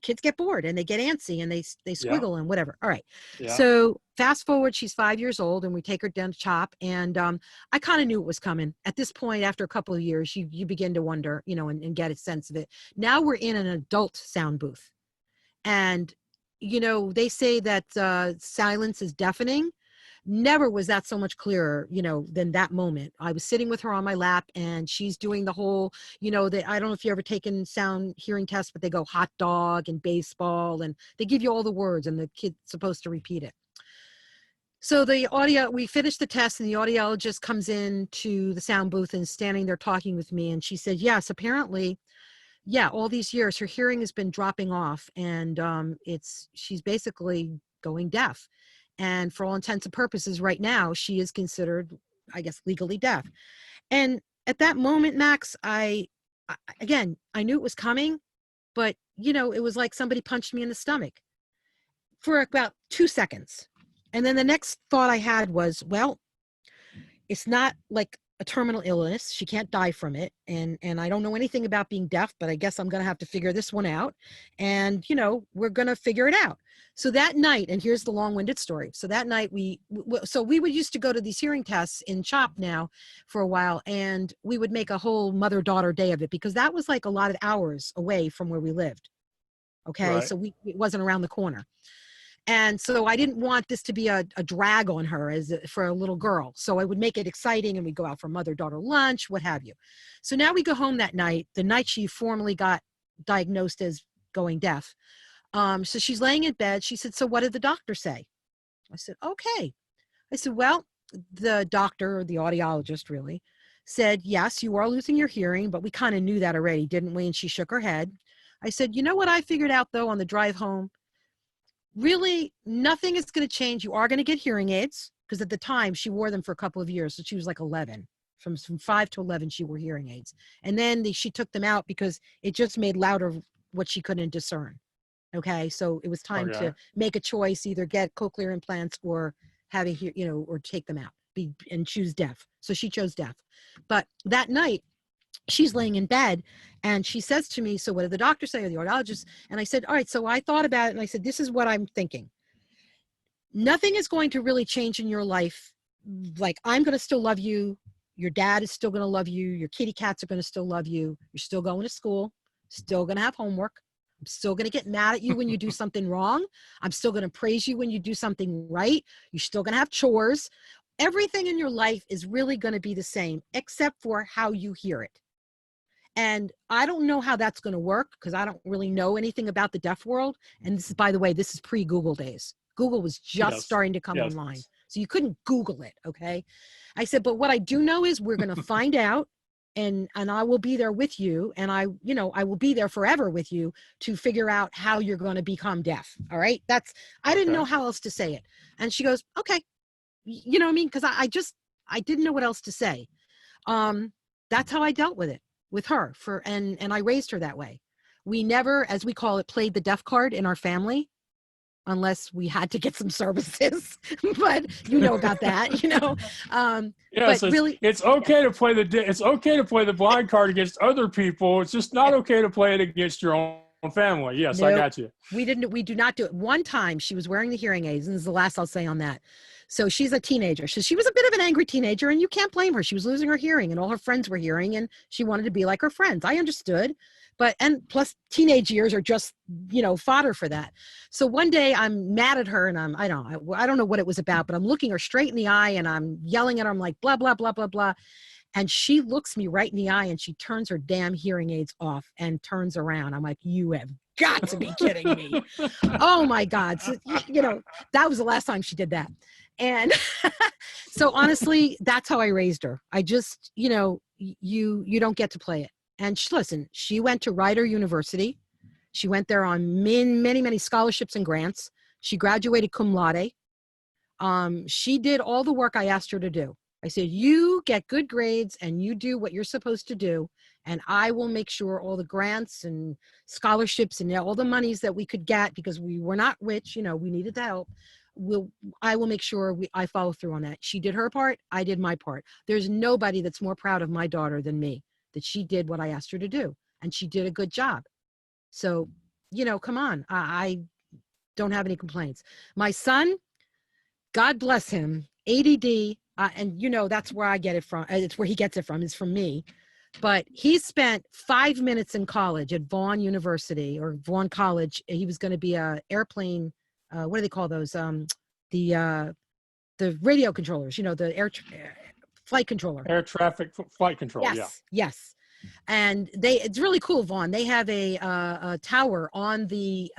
kids get bored and they get antsy and they Yeah. squiggle and whatever. All right. Yeah. So fast forward, she's 5 years old and we take her down to CHOP. And I kind of knew it was coming. At this point, after a couple of years, you begin to wonder, and get a sense of it. Now we're in an adult sound booth. And, they say that silence is deafening. Never was that so much clearer, than that moment. I was sitting with her on my lap and she's doing the whole, that I don't know if you ever taken sound hearing tests, but they go hot dog and baseball and they give you all the words and the kid's supposed to repeat it. So we finished the test and the audiologist comes in to the sound booth and is standing there talking with me. And she said, yes, apparently, yeah, all these years her hearing has been dropping off, and she's basically going deaf. And for all intents and purposes right now, she is considered, I guess, legally deaf. And at that moment, Max, again, I knew it was coming, but it was like somebody punched me in the stomach for about 2 seconds. And then the next thought I had was, well, it's not like a terminal illness. She can't die from it. And I don't know anything about being deaf, but I guess I'm going to have to figure this one out. And, we're going to figure it out. So that night, and here's the long-winded story. So that night we would used to go to these hearing tests in CHOP now for a while, and we would make a whole mother-daughter day of it because that was like a lot of hours away from where we lived. Okay. Right. So it wasn't around the corner. And so I didn't want this to be a drag on her for a little girl. So I would make it exciting, and we'd go out for mother-daughter lunch, what have you. So now we go home that night, the night she formally got diagnosed as going deaf. So she's laying in bed. She said, so what did the doctor say? I said, okay. I said, well, the doctor, or the audiologist really, said, yes, you are losing your hearing, but we kind of knew that already, didn't we? And she shook her head. I said, you know what I figured out, though, on the drive home? Really, nothing is going to change. You are going to get hearing aids, because at the time she wore them for a couple of years. So she was like 11. From 5 to 11, she wore hearing aids. And then she took them out because it just made louder what she couldn't discern. Okay. So it was time to make a choice, either get cochlear implants or have or take them out and choose deaf. So she chose deaf. But that night, she's laying in bed and she says to me, so what did the doctor say, or the audiologist? And I said, all right, so I thought about it and I said, this is what I'm thinking. Nothing is going to really change in your life. Like, I'm going to still love you. Your dad is still going to love you. Your kitty cats are going to still love you. You're still going to school, still going to have homework. I'm still going to get mad at you when you do something wrong. I'm still going to praise you when you do something right. You're still going to have chores. Everything in your life is really going to be the same, except for how you hear it. And I don't know how that's going to work because I don't really know anything about the deaf world. And this is, by the way, this is pre-Google days. Google was just starting to come online. So you couldn't Google it. Okay. I said, but what I do know is we're going to find out, and I will be there with you. And I will be there forever with you to figure out how you're going to become deaf. All right. I didn't know how else to say it. And she goes, okay. You know what I mean? Cause I didn't know what else to say. That's how I dealt with it. With her and I raised her that way. We never, as we call it, played the deaf card in our family unless we had to get some services. But you know about that, Yes, but really, it's okay to play the blind card against other people. It's just not okay to play it against your own family. Yes, I got you. We do not do it. One time she was wearing the hearing aids, and this is the last I'll say on that. So she's a teenager. So she was a bit of an angry teenager, and you can't blame her. She was losing her hearing, and all her friends were hearing, and she wanted to be like her friends. I understood. And plus teenage years are just, fodder for that. So one day I'm mad at her, and I don't know what it was about, but I'm looking her straight in the eye and I'm yelling at her. I'm like, blah, blah, blah, blah, blah. And she looks me right in the eye and she turns her damn hearing aids off and turns around. I'm like, you have got to be kidding me. Oh my God. So, that was the last time she did that. And so honestly, that's how I raised her. I just, you don't get to play it. And she went to Rider University. She went there on many, many scholarships and grants. She graduated cum laude. She did all the work I asked her to do. I said, you get good grades and you do what you're supposed to do. And I will make sure all the grants and scholarships and all the monies that we could get, because we were not rich, we needed the help. I will make sure I follow through on that. She did her part. I did my part. There's nobody that's more proud of my daughter than me, that she did what I asked her to do. And she did a good job. So, come on. I don't have any complaints. My son, God bless him, ADD, and that's where I get it from. It's where he gets it from, is from me. But he spent 5 minutes in college at Vaughan University or Vaughan College. He was going to be a airplane. What do they call those? The radio controllers. The flight controller. Air traffic flight control. Yes, yes. And it's really cool, Vaughan. They have a tower on the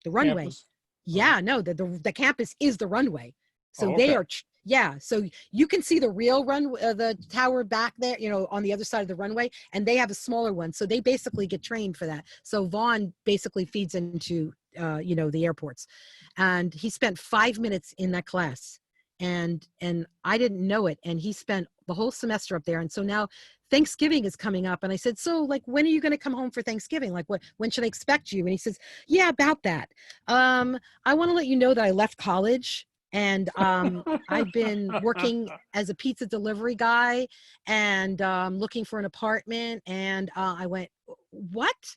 runway. Campus. Yeah, no, the campus is the runway. So Oh, they okay. are, yeah. So you can see the real the tower back there, on the other side of the runway, and they have a smaller one. So they basically get trained for that. So Vaughn basically feeds into, the airports, and he spent 5 minutes in that class, and I didn't know it, and he spent the whole semester up there. And so now Thanksgiving is coming up, and I said, so like, when are you going to come home for Thanksgiving? Like, when should I expect you? And he says, yeah, about that. I want to let you know that I left college, and I've been working as a pizza delivery guy, and looking for an apartment. And I went, what?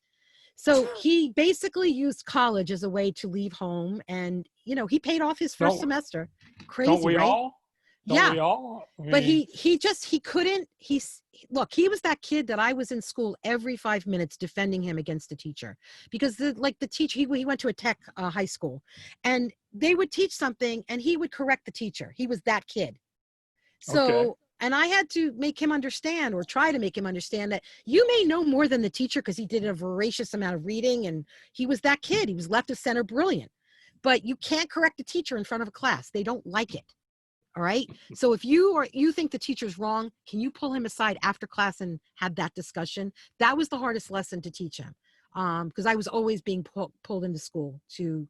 So he basically used college as a way to leave home, and he paid off his first don't semester. don't Crazy, we right? all? Don't Yeah. we all? I But mean, he couldn't. Look, he was that kid that I was in school every 5 minutes defending him against the teacher, because the teacher, he went to a tech high school, and they would teach something and he would correct the teacher. He was that kid. okay. So, and I had to make him understand, or try to make him understand, that you may know more than the teacher, because he did a voracious amount of reading, and he was that kid. He was left of center brilliant, but you can't correct a teacher in front of a class. They don't like it. All right. So if you think the teacher's wrong, can you pull him aside after class and have that discussion? That was the hardest lesson to teach him. Because I was always being pulled into school to,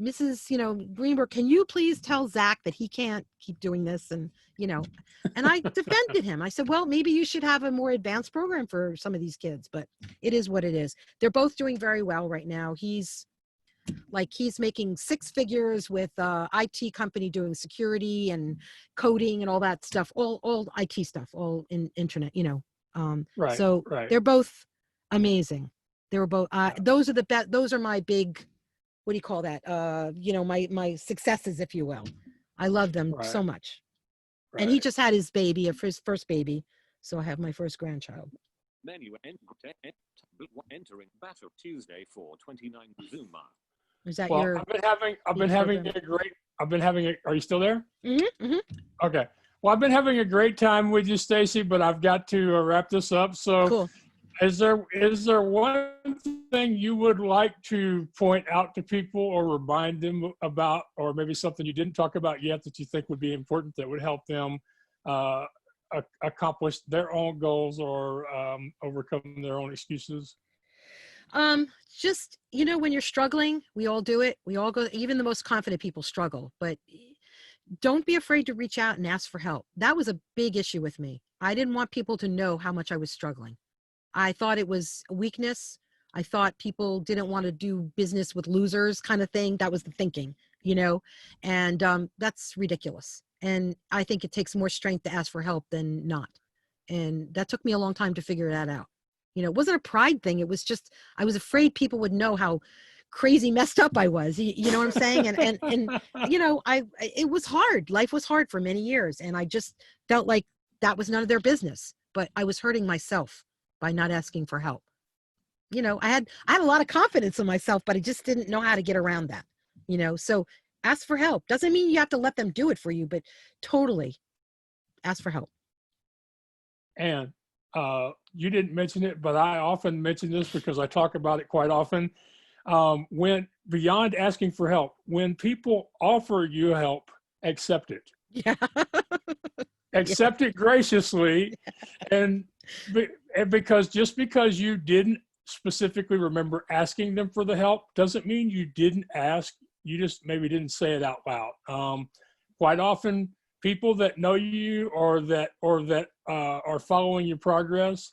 Mrs. Greenberg, can you please tell Zach that he can't keep doing this? And, and I defended him. I said, well, maybe you should have a more advanced program for some of these kids, but it is what it is. They're both doing very well right now. He's making six figures with IT company, doing security and coding and all that stuff, all IT stuff, all in internet, Right, so right. they're both amazing. They were both, Yeah. those are my big, what do you call that? My successes, if you will. I love them Right, so much. And he right. just had his baby, his first baby. So I have my first grandchild. Menu entering Battle Tuesday 429 Zuma. Is that Well, your I've been having program? are you still there? Mm-hmm, mm-hmm. Okay. Well, I've been having a great time with you, Stacy, but I've got to wrap this up. So Cool. is there one thing you would like to point out to people or remind them about, or maybe something you didn't talk about yet that you think would be important that would help them accomplish their own goals or overcome their own excuses? Just, when you're struggling, we all do it. We all go, even the most confident people struggle, but don't be afraid to reach out and ask for help. That was a big issue with me. I didn't want people to know how much I was struggling. I thought it was a weakness. I thought people didn't want to do business with losers, kind of thing. That was the thinking, and that's ridiculous. And I think it takes more strength to ask for help than not. And that took me a long time to figure that out. It wasn't a pride thing. It was just, I was afraid people would know how crazy messed up I was. You know what I'm saying? And it was hard. Life was hard for many years. And I just felt like that was none of their business, but I was hurting myself by not asking for help. I had a lot of confidence in myself, but I just didn't know how to get around that, so ask for help. Doesn't mean you have to let them do it for you, but totally ask for help. And you didn't mention it, but I often mention this because I talk about it quite often. When beyond asking for help, when people offer you help, accept it. Yeah. Accept it graciously. And because just because you didn't specifically remember asking them for the help doesn't mean you didn't ask. You just maybe didn't say it out loud. Quite often, people that know you or that are following your progress,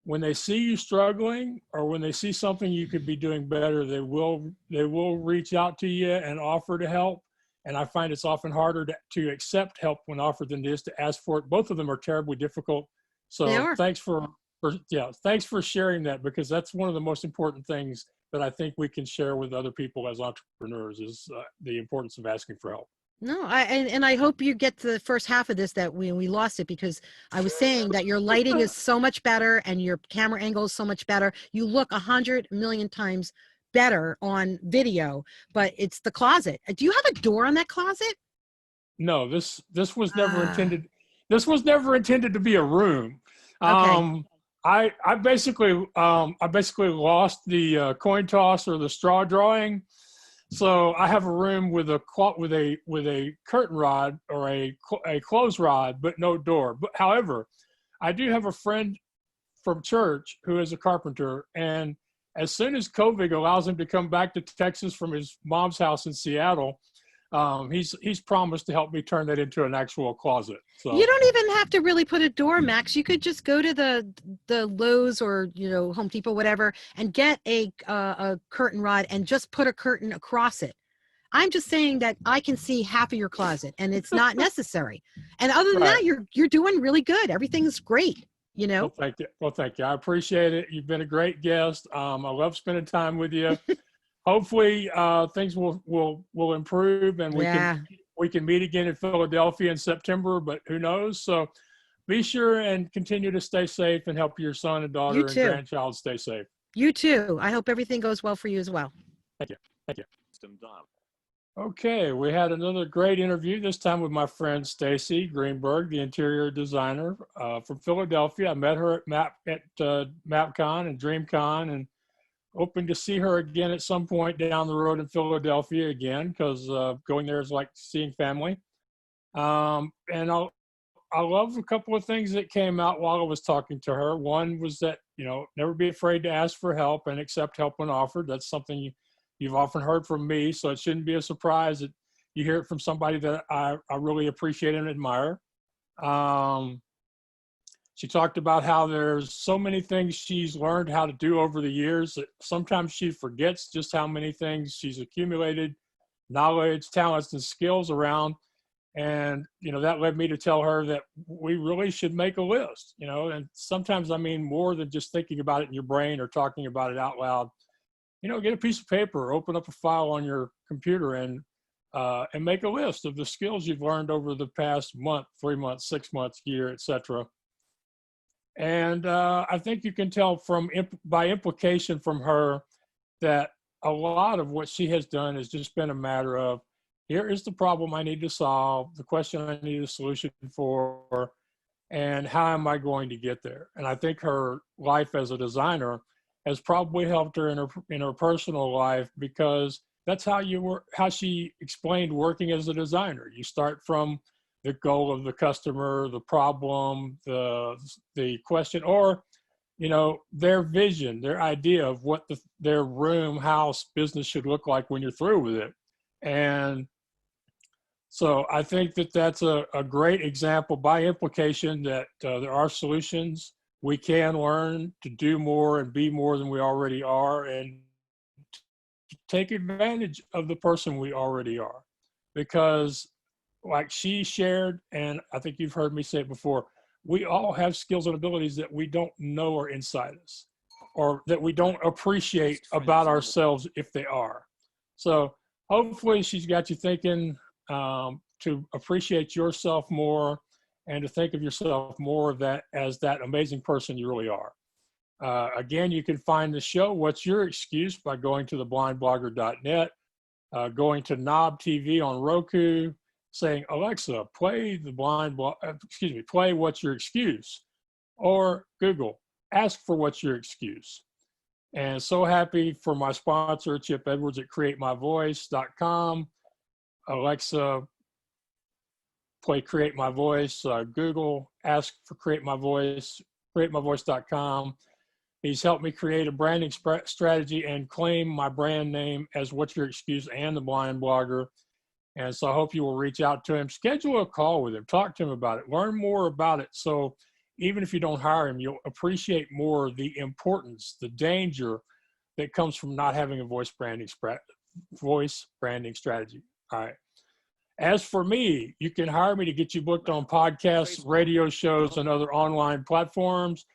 when they see you struggling or when they see something you could be doing better, they will reach out to you and offer to help. And I find it's often harder to accept help when offered than it is to ask for it. Both of them are terribly difficult. They So are. thanks for sharing that, because that's one of the most important things that I think we can share with other people as entrepreneurs is the importance of asking for help. No, I hope you get to the first half of this, that we lost it, because I was saying that your lighting is so much better and your camera angle is so much better. You look 100 million times better on video, but it's the closet. Do you have a door on that closet? No, this was never intended. This was never intended to be a room. Okay. I basically lost the coin toss or the straw drawing. So I have a room with a curtain rod or a clothes rod, but no door. But however, I do have a friend from church who is a carpenter, and as soon as COVID allows him to come back to Texas from his mom's house in Seattle, he's promised to help me turn that into an actual closet. So You don't even have to really put a door, Max. You could just go to the Lowe's or Home Depot, whatever, and get a curtain rod and just put a curtain across it. I'm just saying that I can see half of your closet, and it's not necessary. And other than that, you're doing really good. Everything's great. Well, thank you. Well, thank you. I appreciate it. You've been a great guest. I love spending time with you. Hopefully, things will improve, and we can meet again in Philadelphia in September. But who knows? So, be sure and continue to stay safe and help your son and daughter and grandchild stay safe. You too. I hope everything goes well for you as well. Thank you. Thank you. Okay, we had another great interview, this time with my friend Staci Greenberg, the interior designer from Philadelphia. I met her at MapCon and DreamCon, and hoping to see her again at some point down the road in Philadelphia again, because going there is like seeing family. And I love a couple of things that came out while I was talking to her. One was that, never be afraid to ask for help and accept help when offered. That's something you've often heard from me, so it shouldn't be a surprise that you hear it from somebody that I really appreciate and admire. She talked about how there's so many things she's learned how to do over the years that sometimes she forgets just how many things she's accumulated, knowledge, talents, and skills around. And, that led me to tell her that we really should make a list, and sometimes I mean more than just thinking about it in your brain or talking about it out loud. Get a piece of paper, open up a file on your computer and make a list of the skills you've learned over the past month, 3 months, 6 months, year, etc. And I think you can tell by implication from her that a lot of what she has done has just been a matter of, here is the problem I need to solve, the question I need a solution for, and how am I going to get there? And I think her life as a designer has probably helped her in her personal life, because that's how she explained working as a designer. You start from the goal of the customer, the problem, the question, or their vision, their idea of what their room, house, business should look like when you're through with it. And so I think that that's a great example by implication that there are solutions. We can learn to do more and be more than we already are, and take advantage of the person we already are. Because like she shared, and I think you've heard me say it before, we all have skills and abilities that we don't know are inside us, or that we don't appreciate about ourselves if they are. So hopefully she's got you thinking to appreciate yourself more, and to think of yourself more of that as that amazing person you really are. Again, you can find the show, What's Your Excuse, by going to theblindblogger.net, going to Knob TV on Roku, saying, Alexa, play play What's Your Excuse, or Google, ask for What's Your Excuse. And so happy for my sponsor, Chip Edwards at createmyvoice.com. Alexa, play Create My Voice. Google, ask for Create My Voice, createmyvoice.com. He's helped me create a branding strategy and claim my brand name as What's Your Excuse and the Blind Blogger. And so I hope you will reach out to him, schedule a call with him, talk to him about it, learn more about it. So even if you don't hire him, you'll appreciate more the importance, the danger that comes from not having a voice branding strategy. All right. As for me, you can hire me to get you booked on podcasts, radio shows, and other online platforms.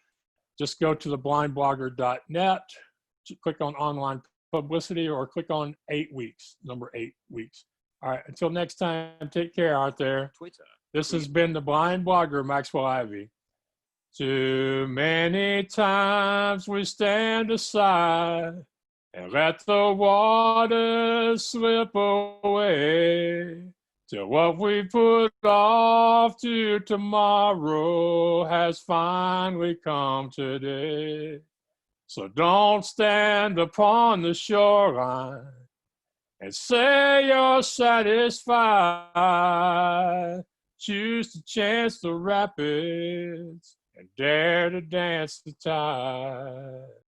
Just go to theblindblogger.net, click on online publicity, or click on 8 weeks, number 8 weeks. All right, until next time, take care out there. Twitter. This has been the Blind Blogger, Maxwell Ivy. Too many times we stand aside and let the water slip away, till what we put off to tomorrow has finally come today. So don't stand upon the shoreline and say you're satisfied. Choose to chance the rapids and dare to dance the tide.